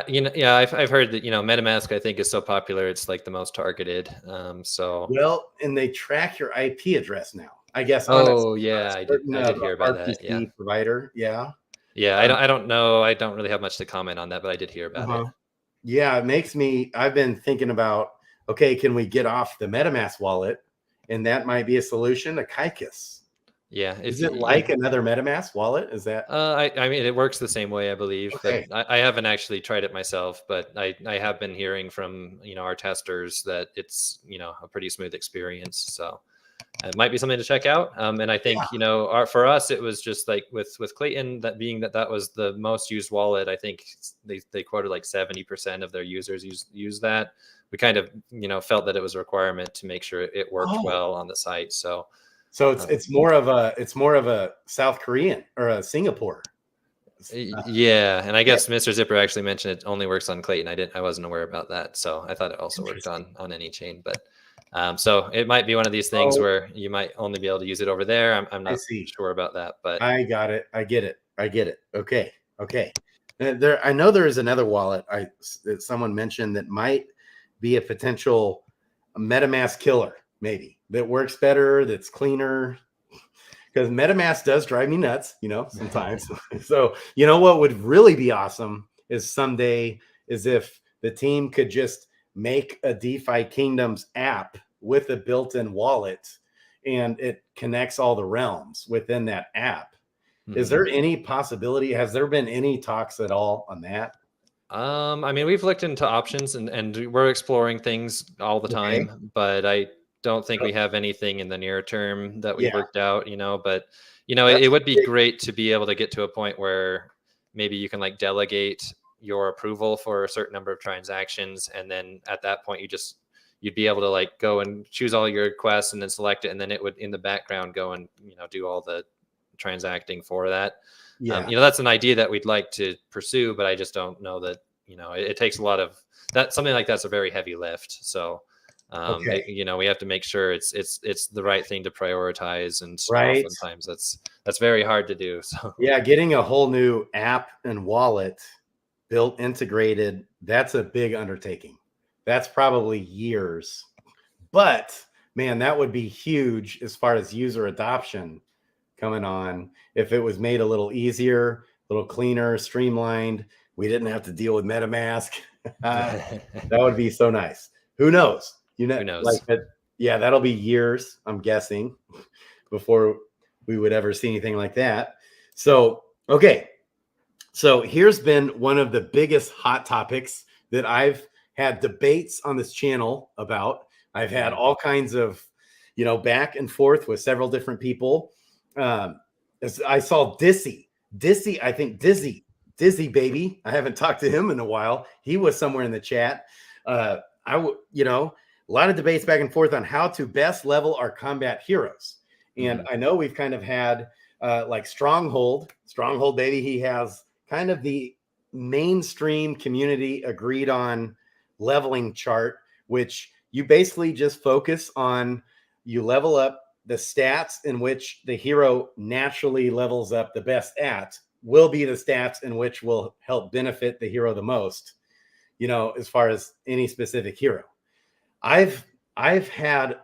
Yeah, I've heard that, MetaMask, I think, is so popular. It's like the most targeted. Well, and they track your IP address now, I guess. Oh, yeah, I did hear about that. Yeah. Provider. Yeah. Yeah. I don't know. I don't really have much to comment on that, but I did hear about it. Yeah. It makes me, I've been thinking about, okay, can we get off the MetaMask wallet? And that might be a solution to Kaikas. Yeah. Is it like another MetaMask wallet? Is that? I mean, it works the same way, I believe. Okay. But I haven't actually tried it myself, but I have been hearing from, our testers that it's, a pretty smooth experience. So it might be something to check out. And I think, for us, it was just like with Clayton, that was the most used wallet. I think they quoted like 70% of their users use that. We kind of, felt that it was a requirement to make sure it worked well on the site. So it's more of a South Korean or a Singapore. Yeah, and I guess Mr. Zipper actually mentioned it only works on Clayton. I wasn't aware about that, so I thought it also worked on any chain. But so it might be one of these things where you might only be able to use it over there. I'm not sure about that, but I got it. I get it. Okay. I know there is another wallet that someone mentioned that might be a potential MetaMask killer, maybe, that works better, that's cleaner, because MetaMask does drive me nuts, sometimes. So, what would really be awesome is someday is if the team could just make a DeFi Kingdoms app with a built-in wallet, and it connects all the realms within that app. Mm-hmm. Is there any possibility? Has there been any talks at all on that? I mean, we've looked into options and we're exploring things all the time, but I don't think we have anything in the near term that we worked out, but it would be great to be able to get to a point where maybe you can like delegate your approval for a certain number of transactions. And then at that point, you'd be able to like go and choose all your requests and then select it. And then it would in the background go and, do all the transacting for that. Yeah. That's an idea that we'd like to pursue, but I just don't know that, it takes a lot of that. Something like that's a very heavy lift. So, we have to make sure it's the right thing to prioritize. And sometimes that's very hard to do. So yeah, getting a whole new app and wallet built integrated, that's a big undertaking. That's probably years, but man, that would be huge as far as user adoption coming on. If it was made a little easier, a little cleaner, streamlined, we didn't have to deal with MetaMask. That would be so nice. Who knows? Who knows? That'll be years, I'm guessing, before we would ever see anything like that. So, okay. So here's been one of the biggest hot topics that I've had debates on this channel about. I've had all kinds of, back and forth with several different people. I saw Dizzy, I think Dizzy baby. I haven't talked to him in a while. He was somewhere in the chat. A lot of debates back and forth on how to best level our combat heroes. And I know we've kind of had like Stronghold baby. He has kind of the mainstream community agreed on leveling chart, which you basically just focus on, you level up the stats in which the hero naturally levels up the best at will be the stats in which will help benefit the hero the most, as far as any specific hero. I've had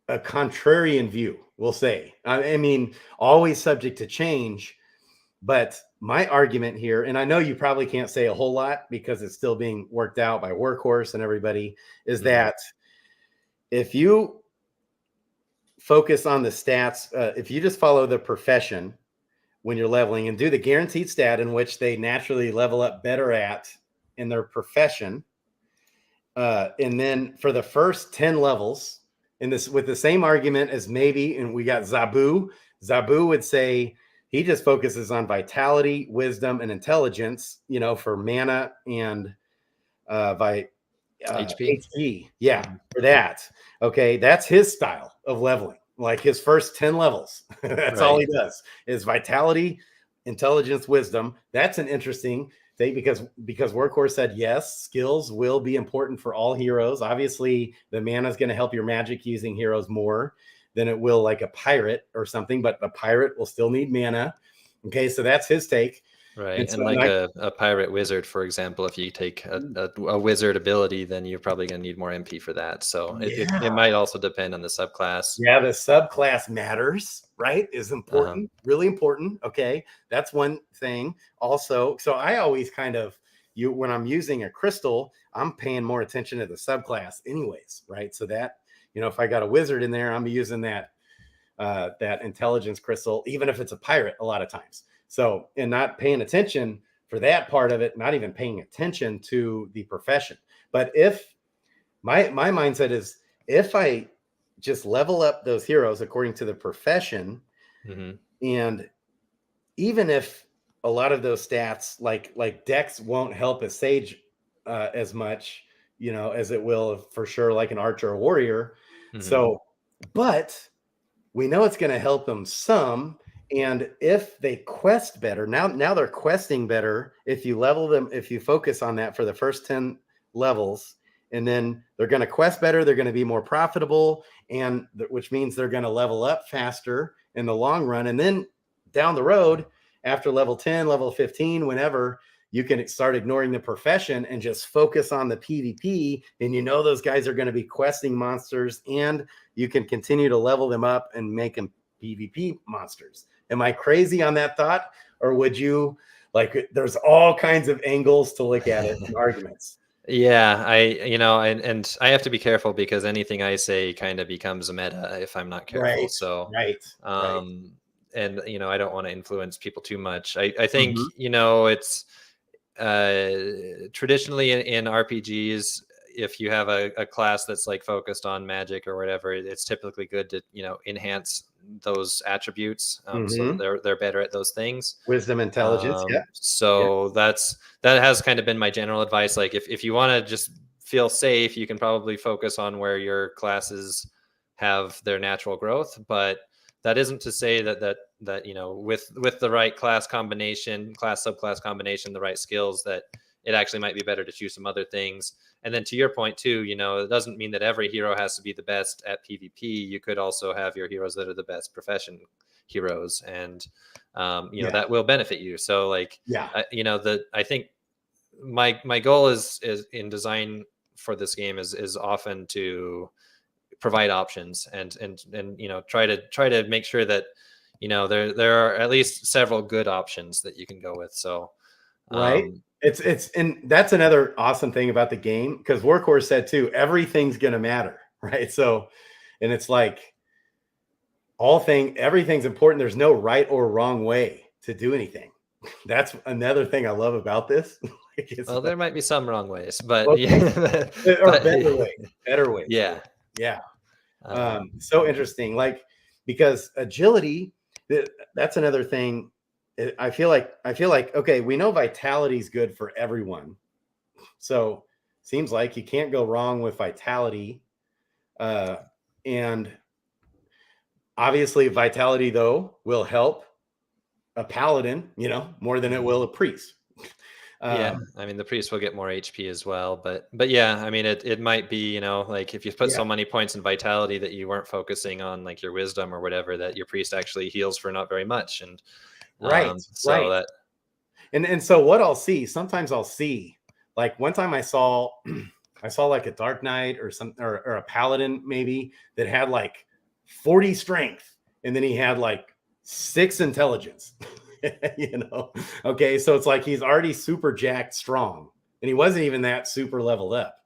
a contrarian view, we'll say. I mean, always subject to change, but my argument here, and I know you probably can't say a whole lot because it's still being worked out by Workhorse and everybody, is that if you focus on the stats, if you just follow the profession when you're leveling and do the guaranteed stat in which they naturally level up better at in their profession, and then for the first 10 levels, in this with the same argument as maybe, and we got Zabu would say he just focuses on vitality, wisdom, and intelligence, for mana and HP. Yeah, for that. Okay, that's his style of leveling. like his first 10 levels. That's all he does is vitality, intelligence, wisdom. That's an interesting thing because Workhorse said, yes, skills will be important for all heroes. Obviously, the mana is going to help your magic using heroes more than it will like a pirate or something, but a pirate will still need mana. Okay, so that's his take. Right. And so like a pirate wizard, for example, if you take a wizard ability, then you're probably going to need more MP for that. So it might also depend on the subclass. Yeah, the subclass matters, right? Is important, really important. Okay, that's one thing. Also, so I always kind of, when I'm using a crystal, I'm paying more attention to the subclass anyways, right? So that, if I got a wizard in there, I'm using that intelligence crystal, even if it's a pirate a lot of times. So, and not paying attention for that part of it, not even paying attention to the profession. But if my mindset is, if I just level up those heroes according to the profession, and even if a lot of those stats, like Dex won't help a Sage as much, as it will for sure, like an archer or warrior. So, but we know it's going to help them some. And if they quest better, now they're questing better. If you level them, if you focus on that for the first 10 levels, and then they're going to quest better, they're going to be more profitable, and which means they're going to level up faster in the long run. And then down the road, after level 10, level 15, whenever, you can start ignoring the profession and just focus on the PvP. And those guys are going to be questing monsters, and you can continue to level them up and make them PvP monsters. Am I crazy on that thought? Or would you there's all kinds of angles to look at it and arguments. Yeah, and I have to be careful because anything I say kind of becomes a meta if I'm not careful. And I don't want to influence people too much. I think, it's traditionally in RPGs, if you have a class that's focused on magic or whatever, it's typically good to enhance those attributes, so they're better at those things. Wisdom, intelligence. That has kind of been my general advice. Like if you want to just feel safe, you can probably focus on where your classes have their natural growth, but that isn't to say that with the right class subclass combination, the right skills, that it actually might be better to choose some other things. And then to your point too, it doesn't mean that every hero has to be the best at PvP. You could also have your heroes that are the best profession heroes, and that will benefit you. So I think my goal is in design for this game is often to provide options and try to make sure that there are at least several good options that you can go with. So and that's another awesome thing about the game, because Workhorse said too, everything's gonna matter, right? So, and it's everything's important. There's no right or wrong way to do anything. That's another thing I love about this. Well, there might be some wrong ways, but or better ways. Yeah. So interesting. Because agility, that's another thing. I feel like, okay, we know vitality is good for everyone. So seems like you can't go wrong with vitality. And obviously vitality though will help a paladin, more than it will a priest. I mean, the priest will get more HP as well, but yeah, I mean, it might be, if you put so many points in vitality that you weren't focusing on your wisdom or whatever, that your priest actually heals for not very much. And so what I'll see, sometimes I'll see, one time I saw a Dark Knight or a paladin maybe that had 40 strength, and then he had 6 intelligence. Okay, so it's he's already super jacked strong, and he wasn't even that super leveled up.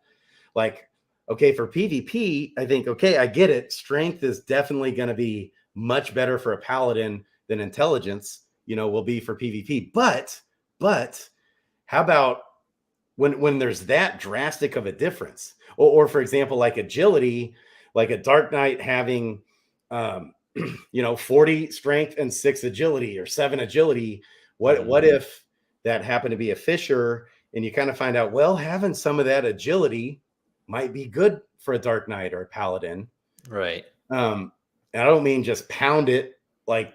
Okay, for PvP, I think, okay, I get it. Strength is definitely going to be much better for a paladin than intelligence, will be for PvP. But how about when there's that drastic of a difference? Or for example, agility, a Dark Knight having 40 strength and 6 agility or 7 agility. What if that happened to be a fisher, and you kind of find out, well, having some of that agility might be good for a Dark Knight or a paladin. Right. and I don't mean just pound it like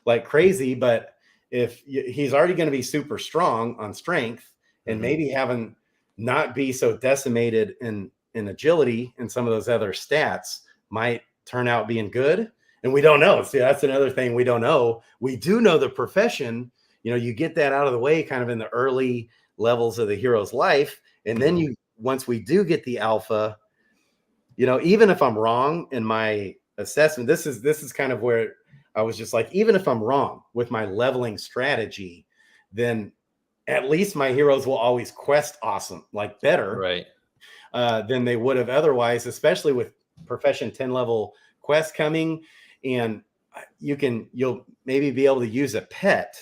like crazy, but if he's already going to be super strong on strength, and maybe having not be so decimated in agility and some of those other stats might turn out being good. And we don't know. See, that's another thing we don't know. We do know the profession, you know, you get that out of the way kind of in the early levels of the hero's life. And then you, once we do get the alpha, you know, even if I'm wrong in my assessment, this is kind of where I was just like, even if I'm wrong with my leveling strategy, then at least my heroes will always quest awesome, like better, right, than they would have otherwise, especially with profession 10 level quest coming. And you'll maybe be able to use a pet.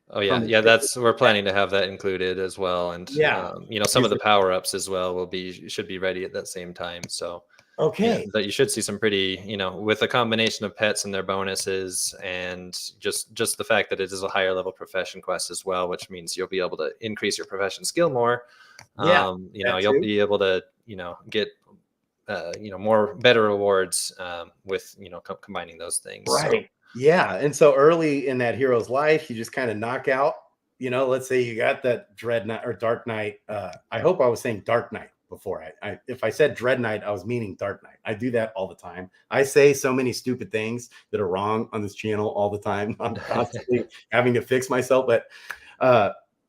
Oh yeah, we're planning to have that included as well, and you know, some of the power ups as well should be ready at that same time. So okay, that you should see some pretty, you know, with a combination of pets and their bonuses, and just the fact that it is a higher level profession quest as well, which means you'll be able to increase your profession skill more. You know, you'll be able to, you know, get you know, better rewards with, you know, combining those things. Right. So, yeah. And so early in that hero's life, you just kind of knock out, you know, let's say you got that Dread Knight or Dark Knight. I hope I was saying Dark Knight before. If I said Dread Knight, I was meaning Dark Knight. I do that all the time. I say so many stupid things that are wrong on this channel all the time. I'm constantly having to fix myself. But,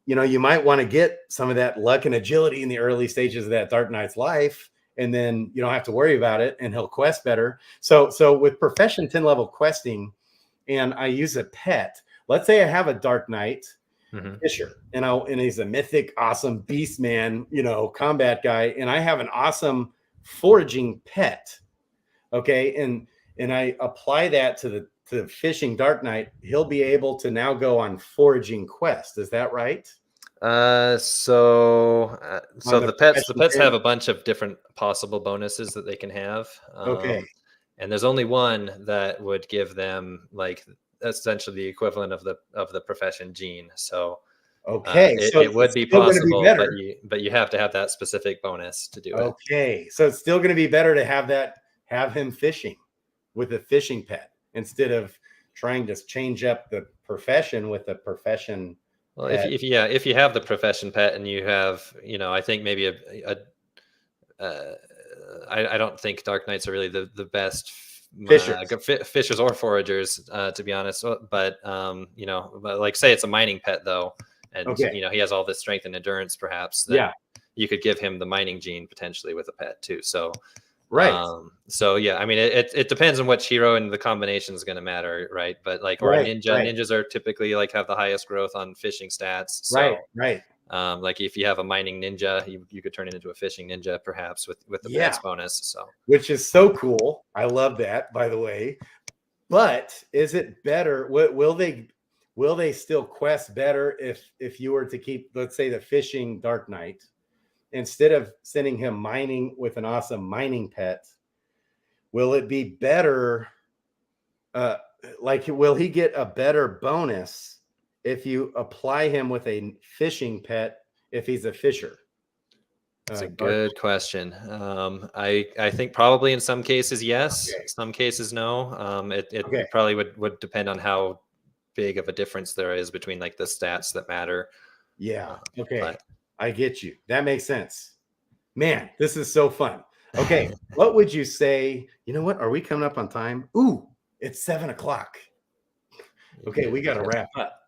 you know, you might want to get some of that luck and agility in the early stages of that Dark Knight's life. And then you don't have to worry about it, and he'll quest better. So with profession 10 level questing, and I use a pet, let's say I have a Dark Knight Fisher, and he's a mythic, awesome beast man, you know, combat guy, and I have an awesome foraging pet. Okay, and I apply that to the fishing Dark Knight, he'll be able to now go on foraging quest. Is that right? So the pets have a bunch of different possible bonuses that they can have. Okay. And there's only one that would give them like essentially the equivalent of the profession gene. So okay, so it would be possible, but you have to have that specific bonus to do it. Okay, so it's still going to be better to have him fishing with a fishing pet instead of trying to change up the profession with a profession. Well, if you have the profession pet and you have, you know, I think maybe I don't think Dark Knights are really the best fishers or foragers, to be honest. But you know, like say it's a mining pet though, and you know, he has all this strength and endurance, perhaps. You could give him the mining gene potentially with a pet too. So so yeah, I mean, it depends on which hero, and the combination is going to matter, right? But like, or a ninja, ninjas are typically like have the highest growth on fishing stats. So, like if you have a mining ninja, you could turn it into a fishing ninja, perhaps with the pets bonus. So, which is so cool. I love that, by the way. But is it better? Will they still quest better if you were to keep, let's say, the fishing Dark Knight? Instead of sending him mining with an awesome mining pet, will it be better? Like, will he get a better bonus if you apply him with a fishing pet if he's a fisher? That's a good question. I think probably in some cases, yes. Some cases, no. It probably would depend on how big of a difference there is between like the stats that matter. Yeah. Okay. I get you. That makes sense. Man, this is so fun. Okay. What would you say? You know what? Are we coming up on time? Ooh, it's 7 o'clock. Okay. We got to wrap up.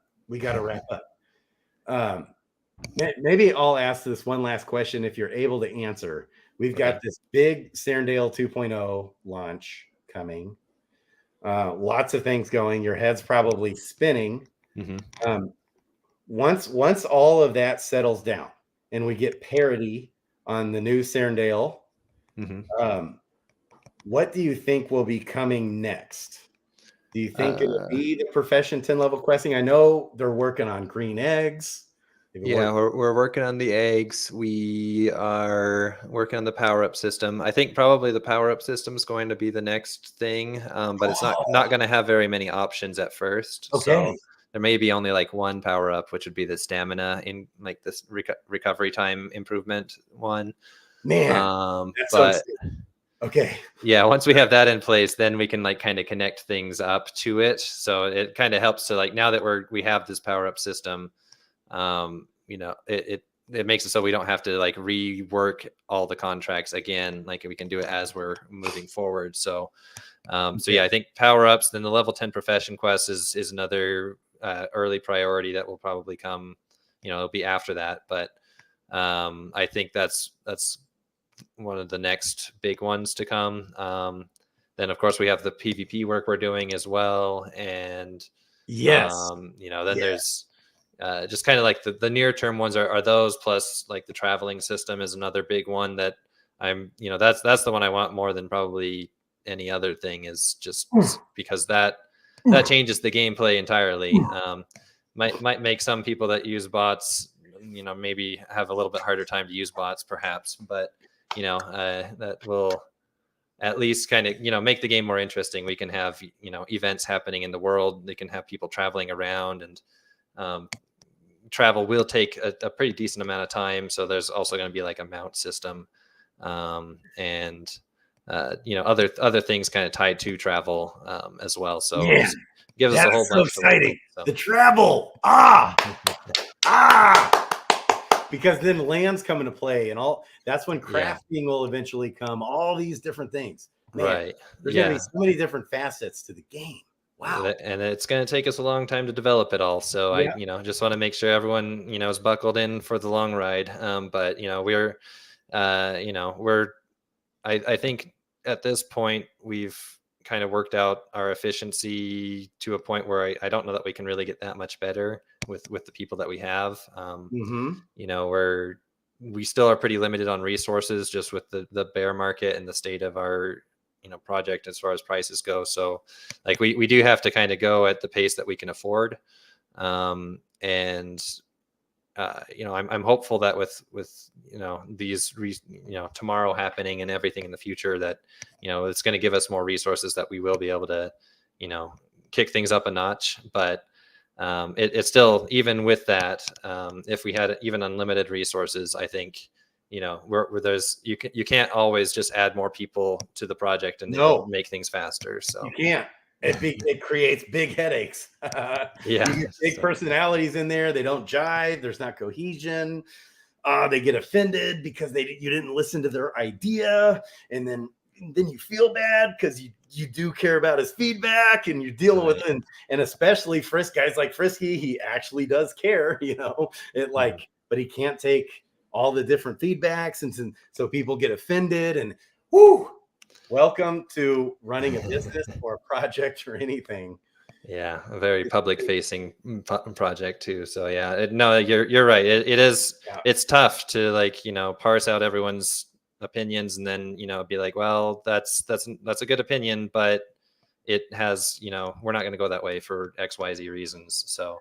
Maybe I'll ask this one last question if you're able to answer. We've got this big Serendale 2.0 launch coming. Lots of things going. Your head's probably spinning. Once all of that settles down and we get parity on the new Serendale, what do you think will be coming next? Do you think it will be the profession 10 level questing? I know they're working on green eggs. Yeah, we're working on the eggs. We are working on the power up system. I think probably the power up system is going to be the next thing, but it's not going to have very many options at first. So there may be only like one power up, which would be the stamina in like this recovery time improvement one. Man, but Okay. Yeah, once we have that in place, then we can like kind of connect things up to it. So it kind of helps to like, now that we have this power up system, you know, it makes it so we don't have to like rework all the contracts again. Like we can do it as we're moving forward. So so yeah, I think power ups, then the level 10 profession quest is another early priority that will probably come, you know, it'll be after that. But I think that's one of the next big ones to come. Then of course we have the PvP work we're doing as well. And yes, you know, then there's just kind of like the near term ones are those, plus like the traveling system is another big one that I'm, you know, that's the one I want more than probably any other thing, is just because that changes the gameplay entirely. Might make some people that use bots, you know, maybe have a little bit harder time to use bots perhaps, but you know, that will at least kind of, you know, make the game more interesting. We can have, you know, events happening in the world. They can have people traveling around, and travel will take a pretty decent amount of time. So there's also going to be like a mount system, and you know, other things kind of tied to travel as well. So it just gives us a whole bunch so exciting. So. The travel, because then lands come into play, and all that's when crafting will eventually come. All these different things, man, right? There's gonna be so many different facets to the game. Wow. And it's going to take us a long time to develop it all. So I, you know, just want to make sure everyone, you know, is buckled in for the long ride. But you know, we're, you know, I think at this point we've kind of worked out our efficiency to a point where I don't know that we can really get that much better with the people that we have. You know, we still are pretty limited on resources just with the bear market and the state of our, you know, project as far as prices go. So like we do have to kind of go at the pace that we can afford. And you know, I'm hopeful that with you know, these you know, tomorrow happening and everything in the future, that, you know, it's going to give us more resources that we will be able to, you know, kick things up a notch. But it's still, even with that, if we had even unlimited resources, I think, you know, where there's, you can't always just add more people to the project and make things faster. So you can't. It creates big headaches. You get big personalities in there. They don't jive. There's not cohesion. They get offended because you didn't listen to their idea, and then you feel bad because you do care about his feedback, and you're dealing with it. And especially guys like Frisky, he actually does care, you know. But he can't take all the different feedbacks, and so people get offended. And welcome to running a business or a project or anything. Yeah, a very public facing project too. So yeah, no, you're right. It is, it's tough to, like, you know, parse out everyone's opinions and then, you know, be like, well, that's a good opinion, but it has, you know, we're not going to go that way for XYZ reasons. So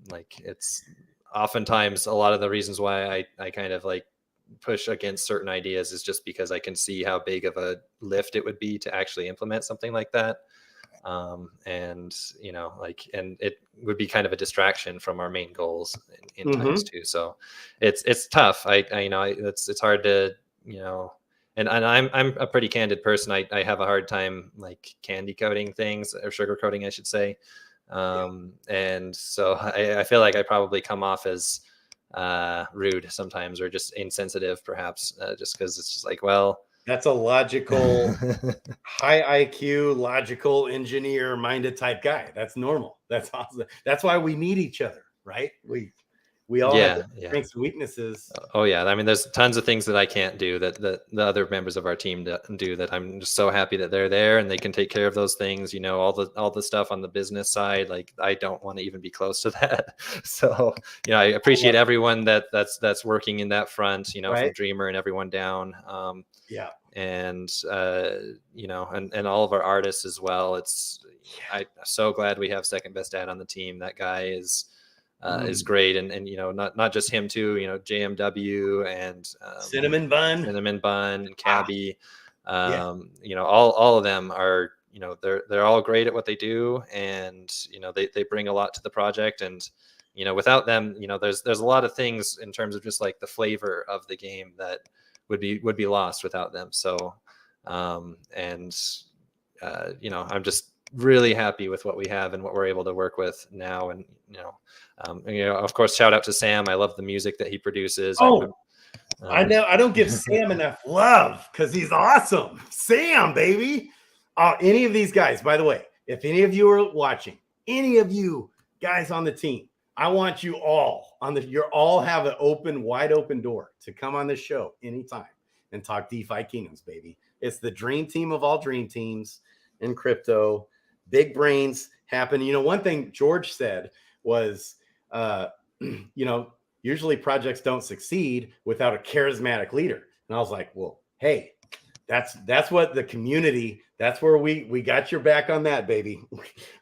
like, it's oftentimes a lot of the reasons why I kind of like push against certain ideas is just because I can see how big of a lift it would be to actually implement something like that. And, you know, like, and it would be kind of a distraction from our main goals in times too. So it's tough. I you know, it's hard to, you know, and I'm a pretty candid person. I have a hard time like candy coating things, or sugar coating, I should say. And so I feel like I probably come off as rude sometimes, or just insensitive perhaps, just because it's just like, well, that's a logical, high IQ, logical engineer minded type guy. That's normal. That's awesome. That's why we need each other, right? We all have strengths and weaknesses. Oh yeah. I mean, there's tons of things that I can't do that the other members of our team do, that I'm just so happy that they're there and they can take care of those things. You know, all the stuff on the business side, like I don't want to even be close to that. So, you know, I appreciate everyone that's working in that front, you know, from Dreamer and everyone down. And you know, and all of our artists as well. I'm so glad we have Second Best Dad on the team. That guy is great, and you know, not just him too, you know, JMW and Cinnamon Bun and Cabby, you know, all of them are, you know, they're all great at what they do, and you know, they bring a lot to the project. And you know, without them, you know, there's a lot of things in terms of just like the flavor of the game that would be lost without them. So And you know, I'm just really happy with what we have and what we're able to work with now. And you know, of course, shout out to Sam. I love the music that he produces. Oh, I know I don't give Sam enough love because he's awesome. Sam, baby. Any of these guys, by the way, if any of you are watching, any of you guys on the team, I want you all you all have an wide open door to come on this show anytime and talk DeFi Kingdoms, baby. It's the dream team of all dream teams in crypto. Big brains happen. You know, one thing George said was, you know, usually projects don't succeed without a charismatic leader. And I was like, well, hey, that's what the community, that's where we got your back on that, baby.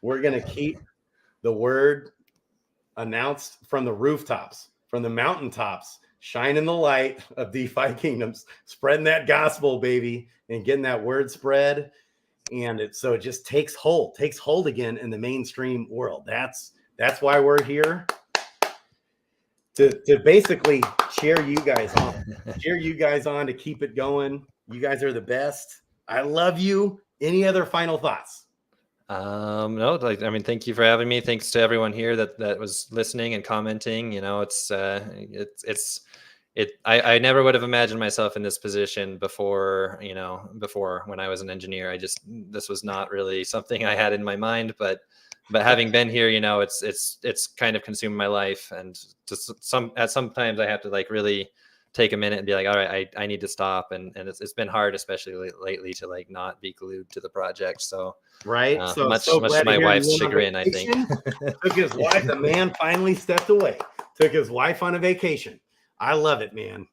We're going to keep the word announced from the rooftops, from the mountaintops, shining the light of DeFi Kingdoms, spreading that gospel, baby, and getting that word spread. And so it just takes hold again in the mainstream world. That's why we're here, to basically cheer you guys on, to keep it going. You guys are the best. I love you. Any other final thoughts? No, like, I mean, thank you for having me. Thanks to everyone here that was listening and commenting. You know, I never would have imagined myself in this position before, you know, before when I was an engineer. This was not really something I had in my mind, but having been here, you know, it's kind of consumed my life. And just sometimes I have to like really take a minute and be like, all right, I need to stop. And it's been hard, especially lately, to like not be glued to the project. So right. Much to my wife's chagrin, I think. Took his wife, the man finally stepped away, took his wife on a vacation. I love it, man.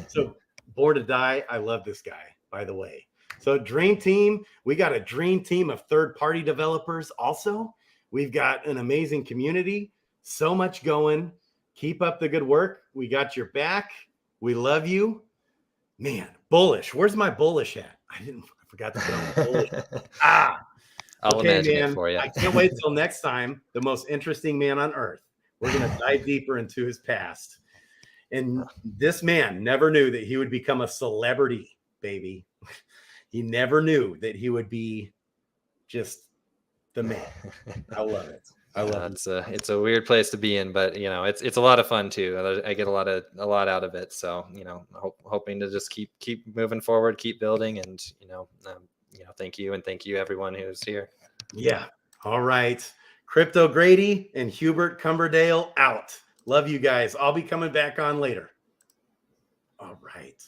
So Bored to Die. I love this guy, by the way. So dream team, we got a dream team of third-party developers also. We've got an amazing community, so much going. Keep up the good work. We got your back. We love you. Man, bullish. Where's my bullish at? I forgot to put on bullish. I'll imagine it for you. I can't wait till next time. The most interesting man on earth. We're going to dive deeper into his past. And this man never knew that he would become a celebrity, baby. He never knew that he would be just the man. I love it. I love it. It's a weird place to be in, but you know, it's a lot of fun too. I get a lot out of it. So, you know, hoping to just keep moving forward, keep building, and you know, thank you, and thank you everyone who's here. Yeah. All right. Crypto Grady and Hubert Cumberdale out. Love you guys. I'll be coming back on later. All right.